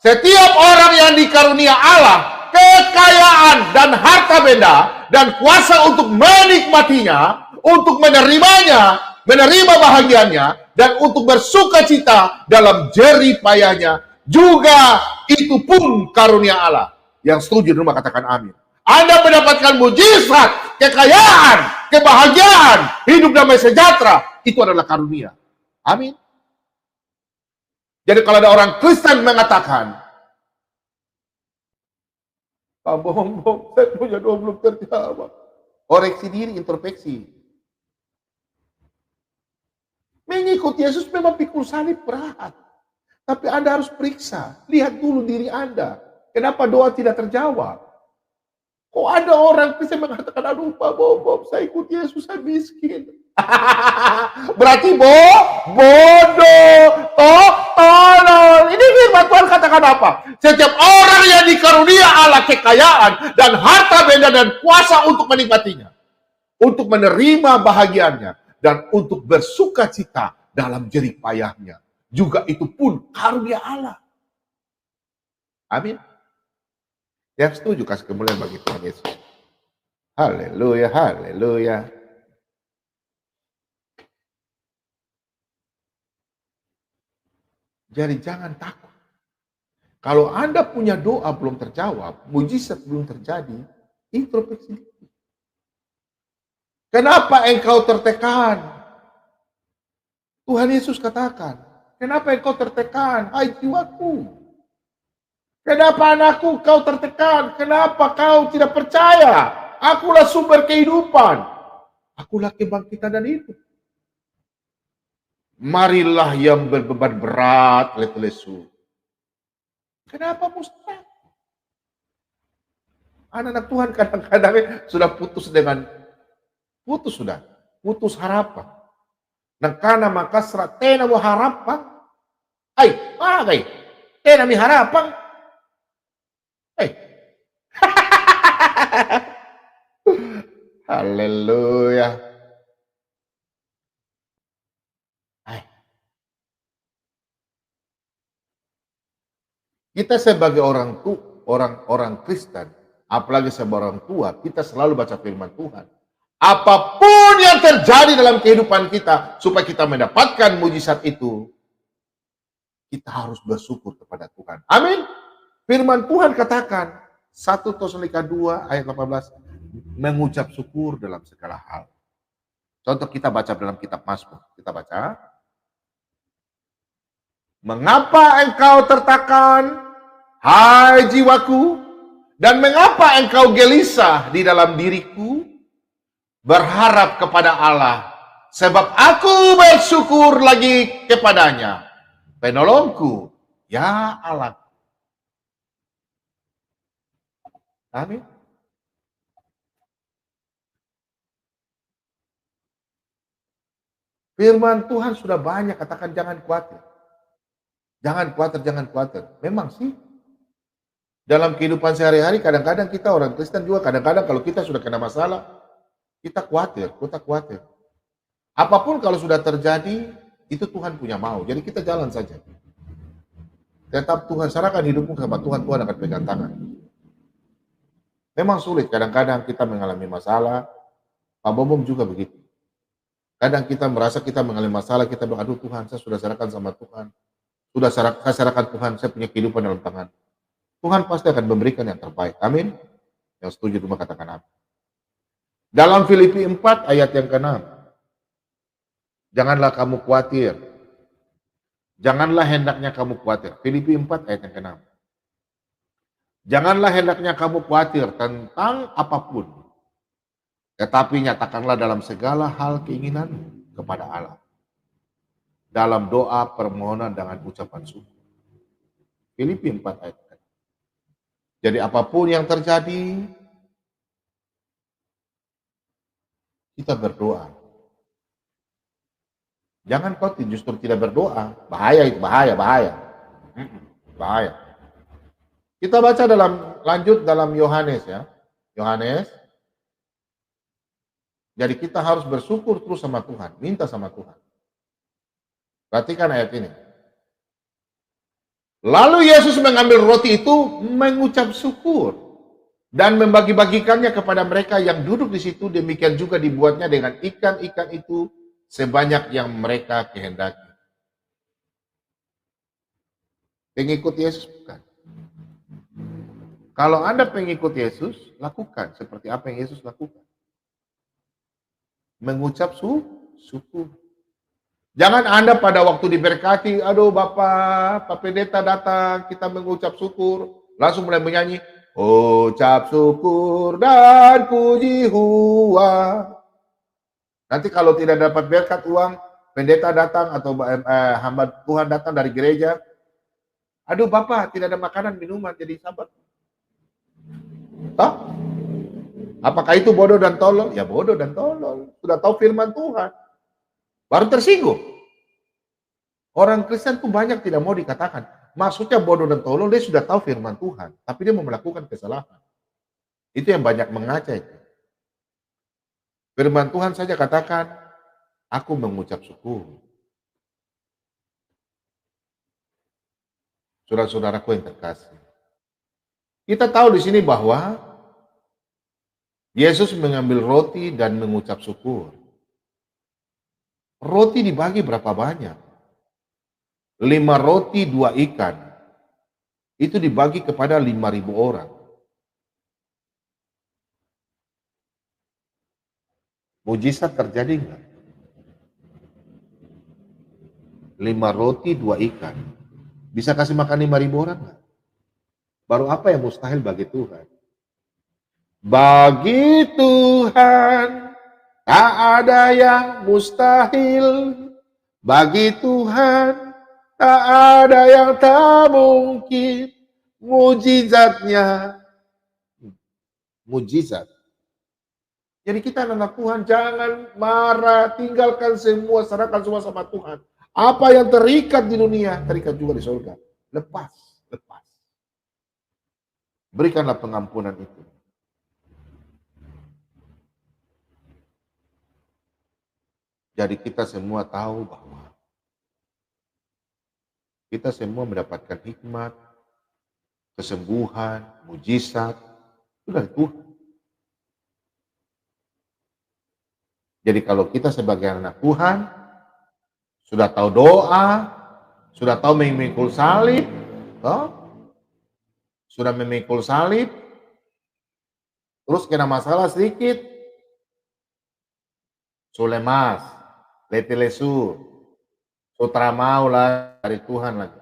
Setiap orang yang dikarunia Allah kekayaan dan harta benda dan kuasa untuk menikmatinya, untuk menerimanya, menerima bahagiannya, dan untuk bersuka cita dalam jerih payahnya, juga itu pun karunia Allah. Yang setuju di rumah katakan amin. Anda mendapatkan mujizat, kekayaan, kebahagiaan, hidup damai sejahtera, itu adalah karunia. Amin. Jadi kalau ada orang Kristen mengatakan, Pak Bambang, saya punya doa belum terjawab. Koreksi diri, introspeksi. Mengikut Yesus memang pikul salib berat. Tapi Anda harus periksa. Lihat dulu diri Anda. Kenapa doa tidak terjawab? Kok ada orang Kristen mengatakan, aduh Pak Bambang, saya ikut Yesus, saya miskin. Berarti bodoh, tolol. Ini firman Tuhan katakan apa? Setiap orang yang dikarunia Allah kekayaan dan harta benda dan kuasa untuk menikmatinya, untuk menerima bahagiannya, dan untuk bersuka cita dalam jerih payahnya, juga itu pun karunia Allah. Amin. Yang setuju kasih kemuliaan bagi Tuhan Yesus. Haleluya, haleluya. Jadi jangan takut. Kalau Anda punya doa belum terjawab, mujizat belum terjadi, introspeksi. Kenapa engkau tertekan? Tuhan Yesus katakan, kenapa engkau tertekan? Hai jiwaku. Kenapa anakku kau tertekan? Kenapa kau tidak percaya? Akulah sumber kehidupan. Akulah kebangkitan dan hidup. Marilah yang berbeban berat, letih lesu. Kenapa mustahil? Anak-anak Tuhan kadang-kadang sudah putus harapan. Nang kana makasra tena mo harapan. Ay, bagay. Tena mi harapan. Ay. Haleluya. Kita sebagai orang Kristen, apalagi sebagai orang tua, kita selalu baca firman Tuhan. Apapun yang terjadi dalam kehidupan kita, supaya kita mendapatkan mujizat itu, kita harus bersyukur kepada Tuhan. Amin. Firman Tuhan katakan, 1 Tesalonika 2 ayat 18, mengucap syukur dalam segala hal. Contoh kita baca dalam kitab Mazmur. Kita baca, mengapa engkau tertekan, hai jiwaku, dan mengapa engkau gelisah di dalam diriku? Berharap kepada Allah, sebab aku bersyukur lagi kepadanya, penolongku, ya Allah. Amin. Firman Tuhan sudah banyak katakan jangan khawatir. Jangan khawatir, jangan khawatir. Memang sih. Dalam kehidupan sehari-hari kadang-kadang kita orang Kristen juga kadang-kadang kalau kita sudah kena masalah, kita khawatir. Apapun kalau sudah terjadi, itu Tuhan punya mau. Jadi kita jalan saja. Tetap Tuhan, serahkan hidupmu sama Tuhan, Tuhan akan pegang tangan. Memang sulit, kadang-kadang kita mengalami masalah, Pak Bambang juga begitu. Kadang kita merasa kita mengalami masalah, kita bilang, aduh Tuhan, saya sudah serahkan sama Tuhan. Saya serahkan Tuhan, saya punya kehidupan dalam tangan. Tuhan pasti akan memberikan yang terbaik. Amin. Yang setuju cuma katakan apa. Dalam Filipi 4 ayat yang ke-6. Janganlah kamu khawatir. Janganlah hendaknya kamu khawatir. Filipi 4 ayat yang ke-6. Janganlah hendaknya kamu khawatir tentang apapun, tetapi nyatakanlah dalam segala hal keinginanmu kepada Allah, dalam doa, permohonan, dengan ucapan syukur. Filipi 4 ayat ke-6. Jadi apapun yang terjadi, kita berdoa. Jangan kau justru tidak berdoa. Bahaya itu, bahaya. Bahaya. Kita baca lanjut dalam Yohanes ya. Yohanes. Jadi kita harus bersyukur terus sama Tuhan, minta sama Tuhan. Perhatikan ayat ini. Lalu Yesus mengambil roti itu, mengucap syukur dan membagi-bagikannya kepada mereka yang duduk di situ. Demikian juga dibuatnya dengan ikan-ikan itu sebanyak yang mereka kehendaki. Pengikut Yesus bukan. Kalau Anda pengikut Yesus, lakukan seperti apa yang Yesus lakukan. Mengucap syukur. Jangan Anda pada waktu diberkati, aduh Bapak, Pak Pendeta datang, kita mengucap syukur. Langsung mulai menyanyi, ucap syukur dan puji Hua. Nanti kalau tidak dapat berkat uang, pendeta datang atau hamba Tuhan datang dari gereja, aduh Bapak, tidak ada makanan, minuman, jadi sabar. Toh? Apakah itu bodoh dan tolol? Ya bodoh dan tolol. Sudah tahu firman Tuhan. Baru tersinggung. Orang Kristen tuh banyak tidak mau dikatakan. Maksudnya bodoh dan tolol, dia sudah tahu firman Tuhan. Tapi dia mau melakukan kesalahan. Itu yang banyak mengaca itu. Firman Tuhan saja katakan, aku mengucap syukur. Saudara-saudaraku yang terkasih. Kita tahu di sini bahwa Yesus mengambil roti dan mengucap syukur. Roti dibagi berapa banyak? 5 roti 2 ikan. Itu dibagi kepada 5.000 orang. Mujizat terjadi enggak? 5 roti 2 ikan. Bisa kasih makan 5.000 orang enggak? Baru apa yang mustahil bagi Tuhan? Bagi Tuhan tak ada yang mustahil. Bagi Tuhan tak ada yang tak mungkin. Mujizatnya mujizat. Jadi kita anak Tuhan, jangan marah, tinggalkan semua, serahkan semua sama Tuhan. Apa yang terikat di dunia, terikat juga di surga. Lepas. Berikanlah pengampunan itu. Jadi kita semua tahu bahwa kita semua mendapatkan hikmat, kesembuhan, mujizat, itu dari Tuhan. Jadi kalau kita sebagai anak Tuhan, sudah tahu doa, sudah tahu memikul salib, sudah memikul salib, terus kena masalah sedikit, sulemas, letilesu, sutra mau lah dari Tuhan lagi.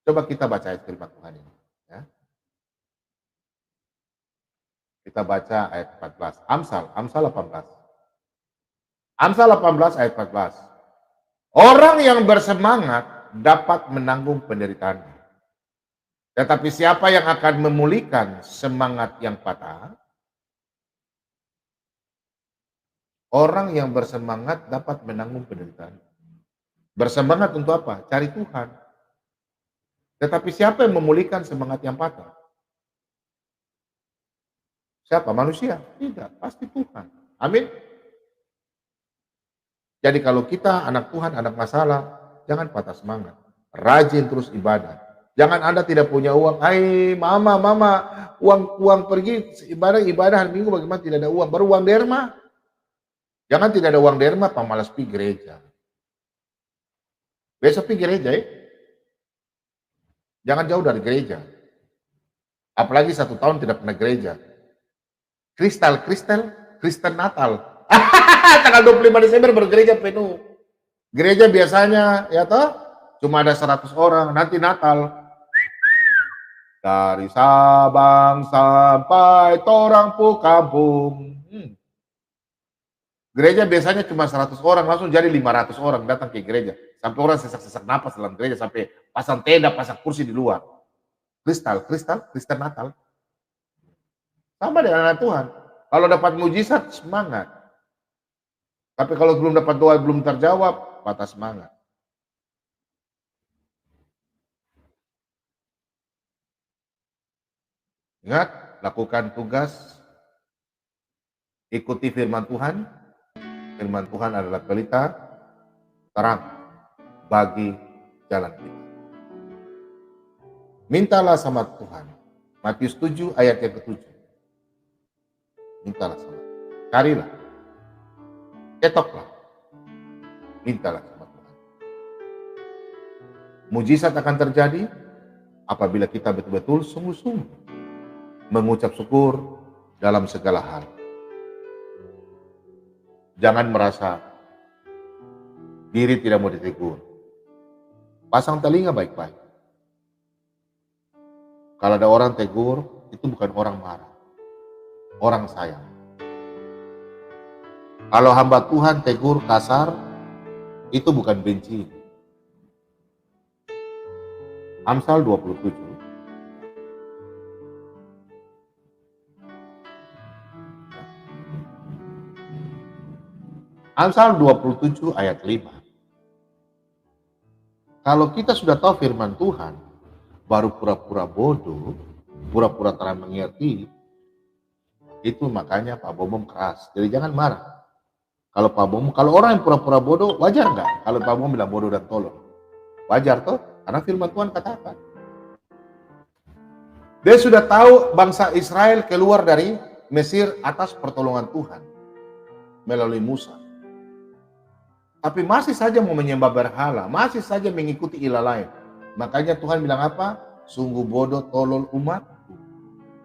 Coba kita baca ayat firman Tuhan ini. Ya. Kita baca ayat 14. Amsal 18. Amsal 18 ayat 14. Orang yang bersemangat dapat menanggung penderitaannya. Tetapi siapa yang akan memulihkan semangat yang patah? Orang yang bersemangat dapat menanggung penderitaan. Bersemangat untuk apa? Cari Tuhan. Tetapi siapa yang memulihkan semangat yang patah? Siapa? Manusia? Tidak, pasti Tuhan. Amin. Jadi kalau kita anak Tuhan, anak masalah, jangan patah semangat. Rajin terus ibadah. Jangan Anda tidak punya uang. Hai mama, uang pergi ibadah hari Minggu bagaimana tidak ada uang? Baru uang derma. Jangan tidak ada uang derma, pamalas pergi gereja. Besok pergi gereja ya. Jangan jauh dari gereja. Apalagi 1 tahun tidak pernah gereja. Kristen Natal. Tanggal 25 Desember bergereja penuh. Gereja biasanya ya toh cuma ada 100 orang, nanti Natal dari Sabang sampai Torangpu kampung. Gereja biasanya cuma 100 orang, langsung jadi 500 orang datang ke gereja. Sampai orang sesak-sesak napas dalam gereja, sampai pasang tenda, pasang kursi di luar. Kristal Natal. Sama dengan anak Tuhan. Kalau dapat mujizat, semangat. Tapi kalau belum dapat doa, belum terjawab, patah semangat. Ingat, lakukan tugas, ikuti firman Tuhan. Firman Tuhan adalah pelita terang bagi jalan kita. Mintalah sama Tuhan. Matius 7 ayat yang ke-7. Mintalah sama Tuhan. Carilah. Ketoklah. Mintalah sama Tuhan. Mujizat akan terjadi apabila kita betul-betul sungguh-sungguh mengucap syukur dalam segala hal. Jangan merasa diri tidak mau ditegur. Pasang telinga baik-baik. Kalau ada orang tegur, itu bukan orang marah, orang sayang. Kalau hamba Tuhan tegur kasar, itu bukan benci. Amsal 27. Amsal 27 ayat 5. Kalau kita sudah tahu firman Tuhan, baru pura-pura bodoh, pura-pura tak mengerti, itu makanya Pak Bomom keras. Jadi jangan marah. Kalau orang yang pura-pura bodoh, wajar nggak? Kalau Pak Bomom bilang bodoh dan tolol. Wajar toh? Karena firman Tuhan katakan. Dia sudah tahu bangsa Israel keluar dari Mesir atas pertolongan Tuhan. Melalui Musa. Tapi masih saja mau menyembah berhala, masih saja mengikuti ilah lain. Makanya Tuhan bilang apa? Sungguh bodoh tolol umatku.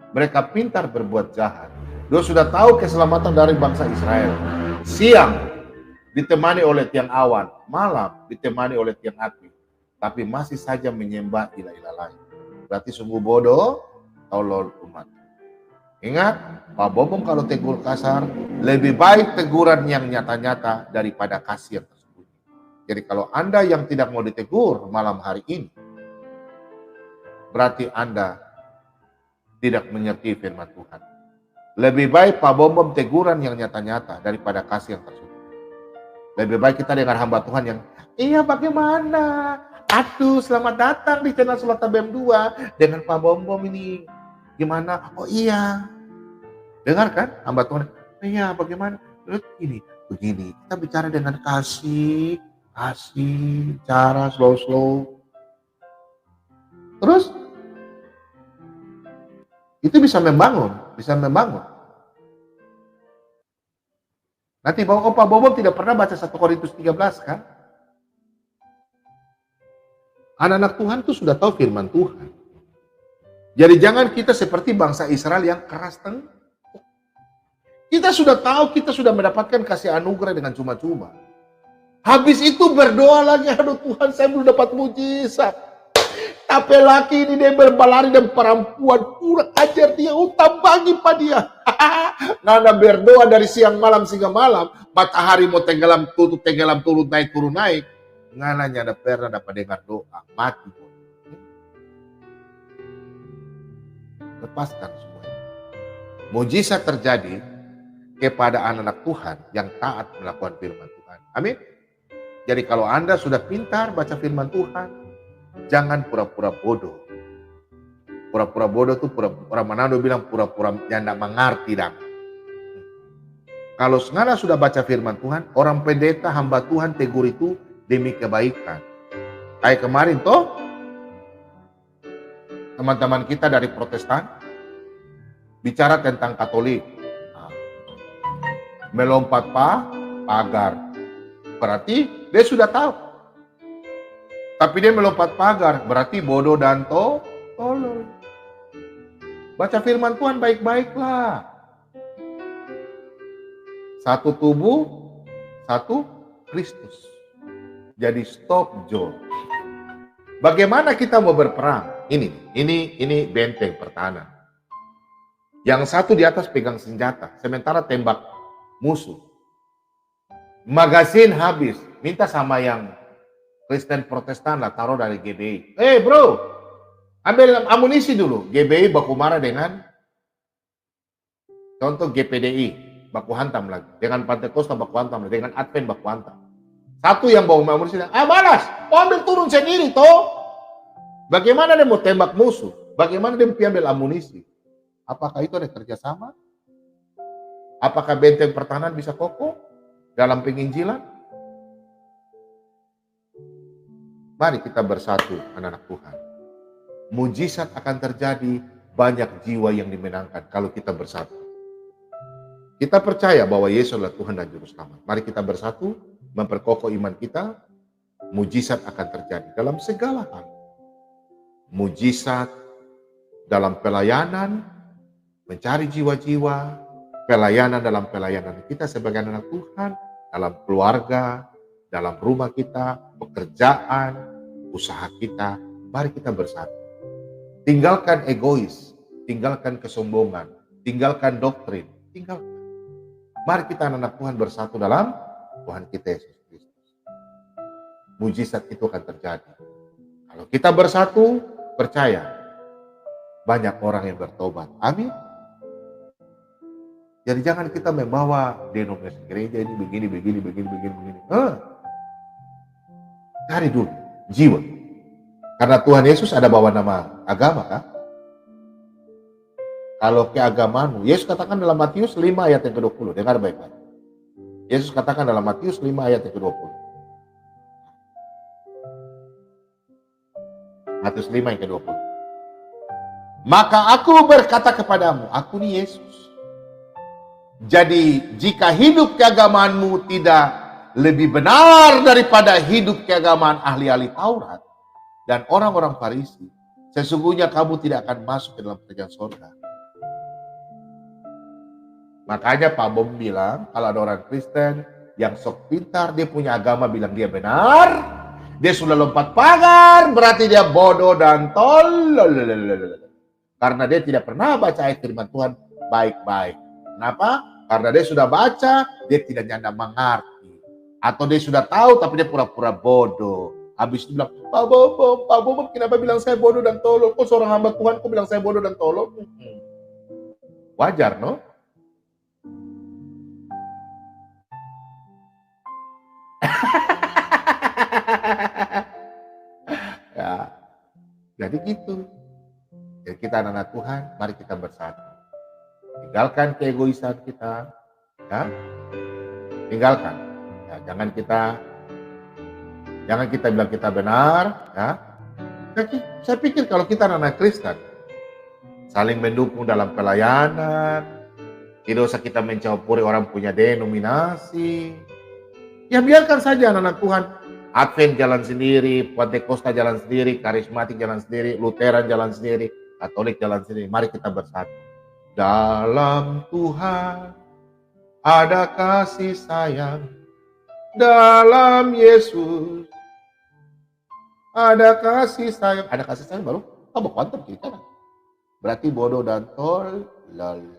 Mereka pintar berbuat jahat. Dia sudah tahu keselamatan dari bangsa Israel. Siang ditemani oleh tiang awan, malam ditemani oleh tiang api. Tapi masih saja menyembah ilah-ilah lain. Berarti sungguh bodoh tolol umatku. Ingat, Pak Bomom kalau tegur kasar, lebih baik teguran yang nyata-nyata daripada kasih yang tersembunyi. Jadi kalau Anda yang tidak mau ditegur malam hari ini, berarti Anda tidak menyerti firman Tuhan. Lebih baik Pak Bomom teguran yang nyata-nyata daripada kasih yang tersembunyi. Lebih baik kita dengar hamba Tuhan yang, iya bagaimana? Aduh, selamat datang di channel Sultan BEM 2 dengan Pak Bomom ini. Gimana? Oh iya. Dengar kan hamba Tuhan? Iya, bagaimana? Terus begini. Kita bicara dengan kasih, cara slow. Terus itu bisa membangun. Nanti Pak Bomom tidak pernah baca 1 Korintus 13 kan? Anak-anak Tuhan itu sudah tahu firman Tuhan. Jadi jangan kita seperti bangsa Israel yang keras tengkuk. Kita sudah tahu, kita sudah mendapatkan kasih anugerah dengan cuma-cuma. Habis itu berdoa lagi, aduh Tuhan saya belum dapat mujizat. Tapi laki ini dia berbalari dan perempuan kurang ajar dia, utang bagi pada dia. Nanda berdoa dari siang malam hingga malam, matahari mau tenggelam turun naik. Ngananya ada pernah dapat dengar doa, mati. Lepaskan semua. Mujizat terjadi kepada anak-anak Tuhan yang taat melakukan firman Tuhan. Amin. Jadi kalau Anda sudah pintar baca firman Tuhan, jangan pura-pura bodoh. Pura-pura bodoh itu orang Manado bilang pura-pura yang tidak mengerti. Kalau Anda sudah baca firman Tuhan, orang pendeta hamba Tuhan tegur itu demi kebaikan. Kayak kemarin toh, teman-teman kita dari Protestan bicara tentang Katolik. Melompat pagar. Berarti dia sudah tahu. Tapi dia melompat pagar, berarti bodoh dan tolol. Baca firman Tuhan baik-baiklah. Satu tubuh, satu Kristus. Jadi stop Joe. Bagaimana kita mau berperang? Ini benteng pertahanan. Yang satu di atas pegang senjata, sementara tembak musuh. Magasin habis, minta sama yang Kristen Protestan lah, taruh dari GBI. Bro, ambil amunisi dulu. GBI baku marah dengan contoh GPDI, baku hantam lagi. Dengan Pantai Kosta baku hantam lagi. Dengan Advent baku hantam. Satu yang bawa amunisi, balas, ambil turun sendiri toh. Bagaimana dia mau tembak musuh? Bagaimana dia mau ambil amunisi? Apakah itu ada kerjasama? Apakah benteng pertahanan bisa kokoh dalam penginjilan? Mari kita bersatu, anak-anak Tuhan. Mujizat akan terjadi, banyak jiwa yang dimenangkan kalau kita bersatu. Kita percaya bahwa Yesus adalah Tuhan dan Juru Selamat. Mari kita bersatu, memperkokoh iman kita, mujizat akan terjadi dalam segala hal. Mujizat dalam pelayanan, mencari jiwa-jiwa, pelayanan dalam pelayanan kita sebagai anak Tuhan, dalam keluarga, dalam rumah kita, pekerjaan, usaha kita. Mari kita bersatu. Tinggalkan egois, tinggalkan kesombongan, tinggalkan doktrin, tinggalkan. Mari kita anak-anak Tuhan bersatu dalam Tuhan kita Yesus Kristus. Mujizat itu akan terjadi. Kalau kita bersatu, percaya, banyak orang yang bertobat. Amin. Jadi jangan kita membawa denominasi gereja ini begini. Cari dulu jiwa. Karena Tuhan Yesus ada bawa nama agama kan? Kalau keagamaanmu, Yesus katakan dalam Matius 5 ayat yang ke-20. Dengar baik-baik. Yesus katakan dalam Matius 5 ayat yang ke-20. Matius 5 ayat ke-20. Maka aku berkata kepadamu, aku ni Yesus. Jadi jika hidup keagamaanmu tidak lebih benar daripada hidup keagamaan ahli-ahli Taurat dan orang-orang Farisi, sesungguhnya kamu tidak akan masuk ke dalam kerajaan surga. Makanya Pak Bom bilang, kalau ada orang Kristen yang sok pintar, dia punya agama bilang dia benar, dia sudah lompat pagar, berarti dia bodoh dan tolol. Karena dia tidak pernah baca ayat firman Tuhan baik-baik. Kenapa? Karena dia sudah baca, dia tidak nyanda mengerti. Atau dia sudah tahu, tapi dia pura-pura bodoh. Habis itu bilang, Pak Bom, kenapa bilang saya bodoh dan tolol? Kok seorang hamba Tuhan kok bilang saya bodoh dan tolol? Wajar, no? Ya, jadi gitu. Jadi kita anak-anak Tuhan, mari kita bersatu. Tinggalkan keegoisan kita, ya. Tinggalkan. Ya, jangan kita bilang kita benar, ya. Saya pikir kalau kita anak-anak Kristen, saling mendukung dalam pelayanan, tidak usah kita mencampuri orang punya denominasi. Ya biarkan saja anak-anak Tuhan. Advent jalan sendiri, Pantai Kosta jalan sendiri, Karismatik jalan sendiri, Lutheran jalan sendiri, Katolik jalan sendiri. Mari kita bersatu. Dalam Tuhan ada kasih sayang. Dalam Yesus ada kasih sayang. Ada kasih sayang baru kamu kontol kiri kanan. Berarti bodoh dan tolol.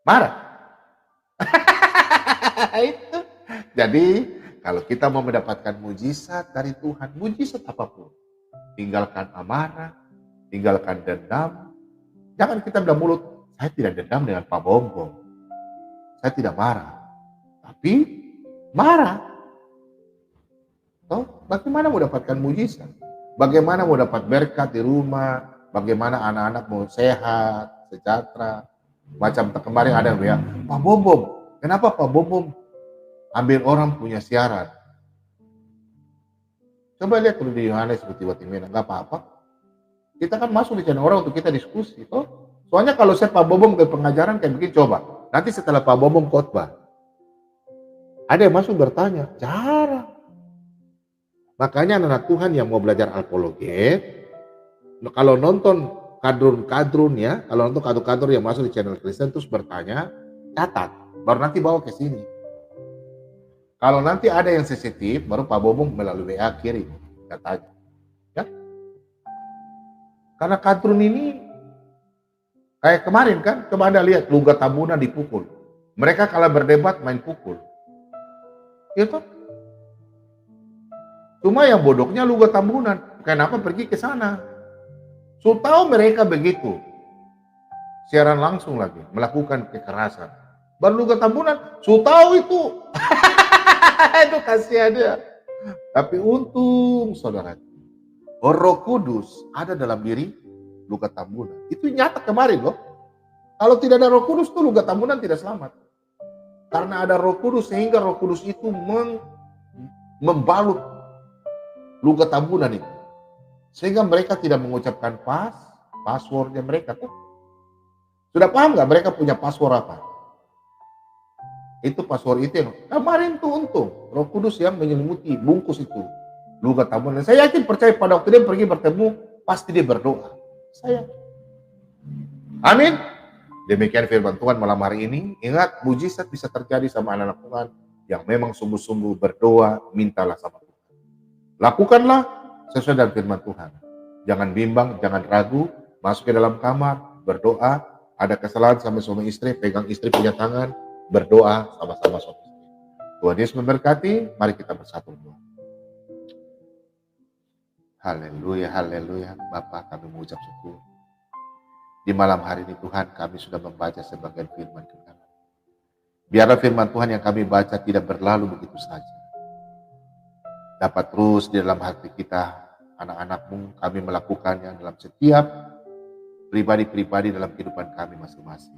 Marah. Itu. Jadi kalau kita mau mendapatkan mujizat dari Tuhan, mujizat apapun, tinggalkan amarah, tinggalkan dendam. Jangan kita bilang mulut, saya tidak dendam dengan Pak Bombong, saya tidak marah, tapi marah. Bagaimana mau dapatkan mujizat? Bagaimana mau dapat berkat di rumah? Bagaimana anak-anak mau sehat, sejahtera? Macam kemarin ada yang bilang, Pak Bombong, kenapa Pak Bombong ambil orang punya siaran? Coba lihat dulu di Yohanes seperti Watimena, nggak apa-apa. Kita kan masuk di channel orang untuk kita diskusi, toh. Soalnya kalau saya Pak Bombong ke pengajaran kayak begini, coba. Nanti setelah Pak Bombong khotbah, ada yang masuk bertanya, jarang. Makanya anak Tuhan yang mau belajar apologet, kalau nonton kadrun-kadrun ya, kalau nonton kadrun-kadrun yang masuk di channel Kristen terus bertanya, catat, baru nanti bawa ke sini. Kalau nanti ada yang sensitif, baru Pak Bobong melalui WA kirim datanya. Ya? Karena kadrun ini kayak kemarin kan, coba Anda lihat Luga Tambuna dipukul. Mereka kalau berdebat main pukul. Itu. Cuma yang bodohnya Luga Tambunan, kenapa pergi ke sana? So tahu mereka begitu. Siaran langsung lagi, melakukan kekerasan. Baru Luga Tambunan, so tahu itu. Itu kasihan dia. Tapi untung saudara, Roh Kudus ada dalam diri Luga Tambunan. Itu nyata kemarin loh. Kalau tidak ada Roh Kudus tuh Luga Tambunan tidak selamat. Karena ada Roh Kudus sehingga Roh Kudus itu membalut Luga Tambunan itu. Sehingga mereka tidak mengucapkan passwordnya mereka tuh. Sudah paham nggak mereka punya password apa? Itu password itu yang kemarin tuh untung Roh Kudus yang menyelimuti bungkus itu Luga Tambunan. Saya yakin percaya pada waktu dia pergi bertemu pasti dia berdoa. Saya. Amin. Demikian firman Tuhan malam hari ini. Ingat, mujizat bisa terjadi sama anak-anak Tuhan yang memang sungguh-sungguh berdoa, mintalah sama Tuhan. Lakukanlah sesuai dengan firman Tuhan. Jangan bimbang, jangan ragu, masuk ke dalam kamar, berdoa, ada kesalahan sama suami istri, pegang istri punya tangan, berdoa sama-sama suami istri. Tuhan Yesus memberkati, mari kita bersatu doa. Haleluya, haleluya. Bapa, kami mengucap syukur. Di malam hari ini Tuhan, kami sudah membaca sebagian firman Tuhan. Biarlah firman Tuhan yang kami baca tidak berlalu begitu saja. Dapat terus di dalam hati kita, anak-anak-Mu, kami melakukannya dalam setiap pribadi-pribadi dalam kehidupan kami masing-masing.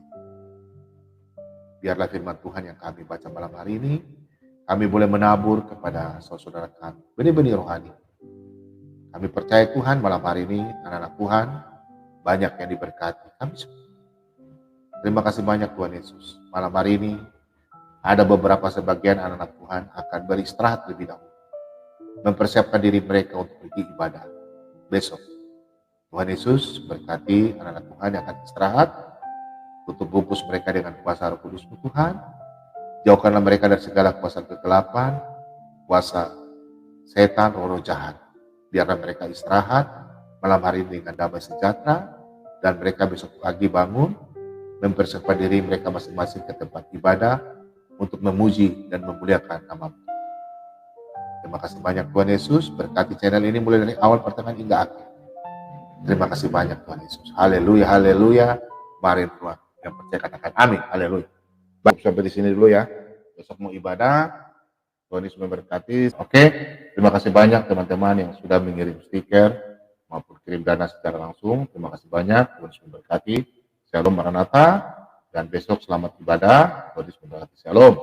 Biarlah firman Tuhan yang kami baca malam hari ini, kami boleh menabur kepada saudara-saudara kami, benih-benih rohani. Kami percaya Tuhan malam hari ini, anak-anak Tuhan, banyak yang diberkati. Kami terima kasih banyak Tuhan Yesus. Malam hari ini ada beberapa sebagian anak-anak Tuhan akan beristirahat lebih dahulu. Mempersiapkan diri mereka untuk pergi ibadah besok. Tuhan Yesus berkati anak-anak Tuhan yang akan istirahat. Tutup bungkus mereka dengan kuasa Roh Kudus Tuhan. Jauhkanlah mereka dari segala kuasa kegelapan, kuasa setan, roh jahat. Biarlah mereka istirahat malam hari ini dengan damai sejahtera. Dan mereka besok pagi bangun, mempersiapkan diri mereka masing-masing ke tempat ibadah untuk memuji dan memuliakan nama-Mu. Terima kasih banyak Tuhan Yesus, berkati channel ini mulai dari awal pertengahan hingga akhir. Terima kasih banyak Tuhan Yesus. Haleluya, haleluya. Mari Tuhan yang percaya katakan amin, haleluya. Baik, sampai di sini dulu ya. Besok mau ibadah, Tuhan Yesus memberkati. Oke, terima kasih banyak teman-teman yang sudah mengirim stiker maupun kirim dana secara langsung. Terima kasih banyak, Tuhan Yesus memberkati. Shalom Maranatha, dan besok selamat ibadah. Tuhan Yesus memberkati. Shalom.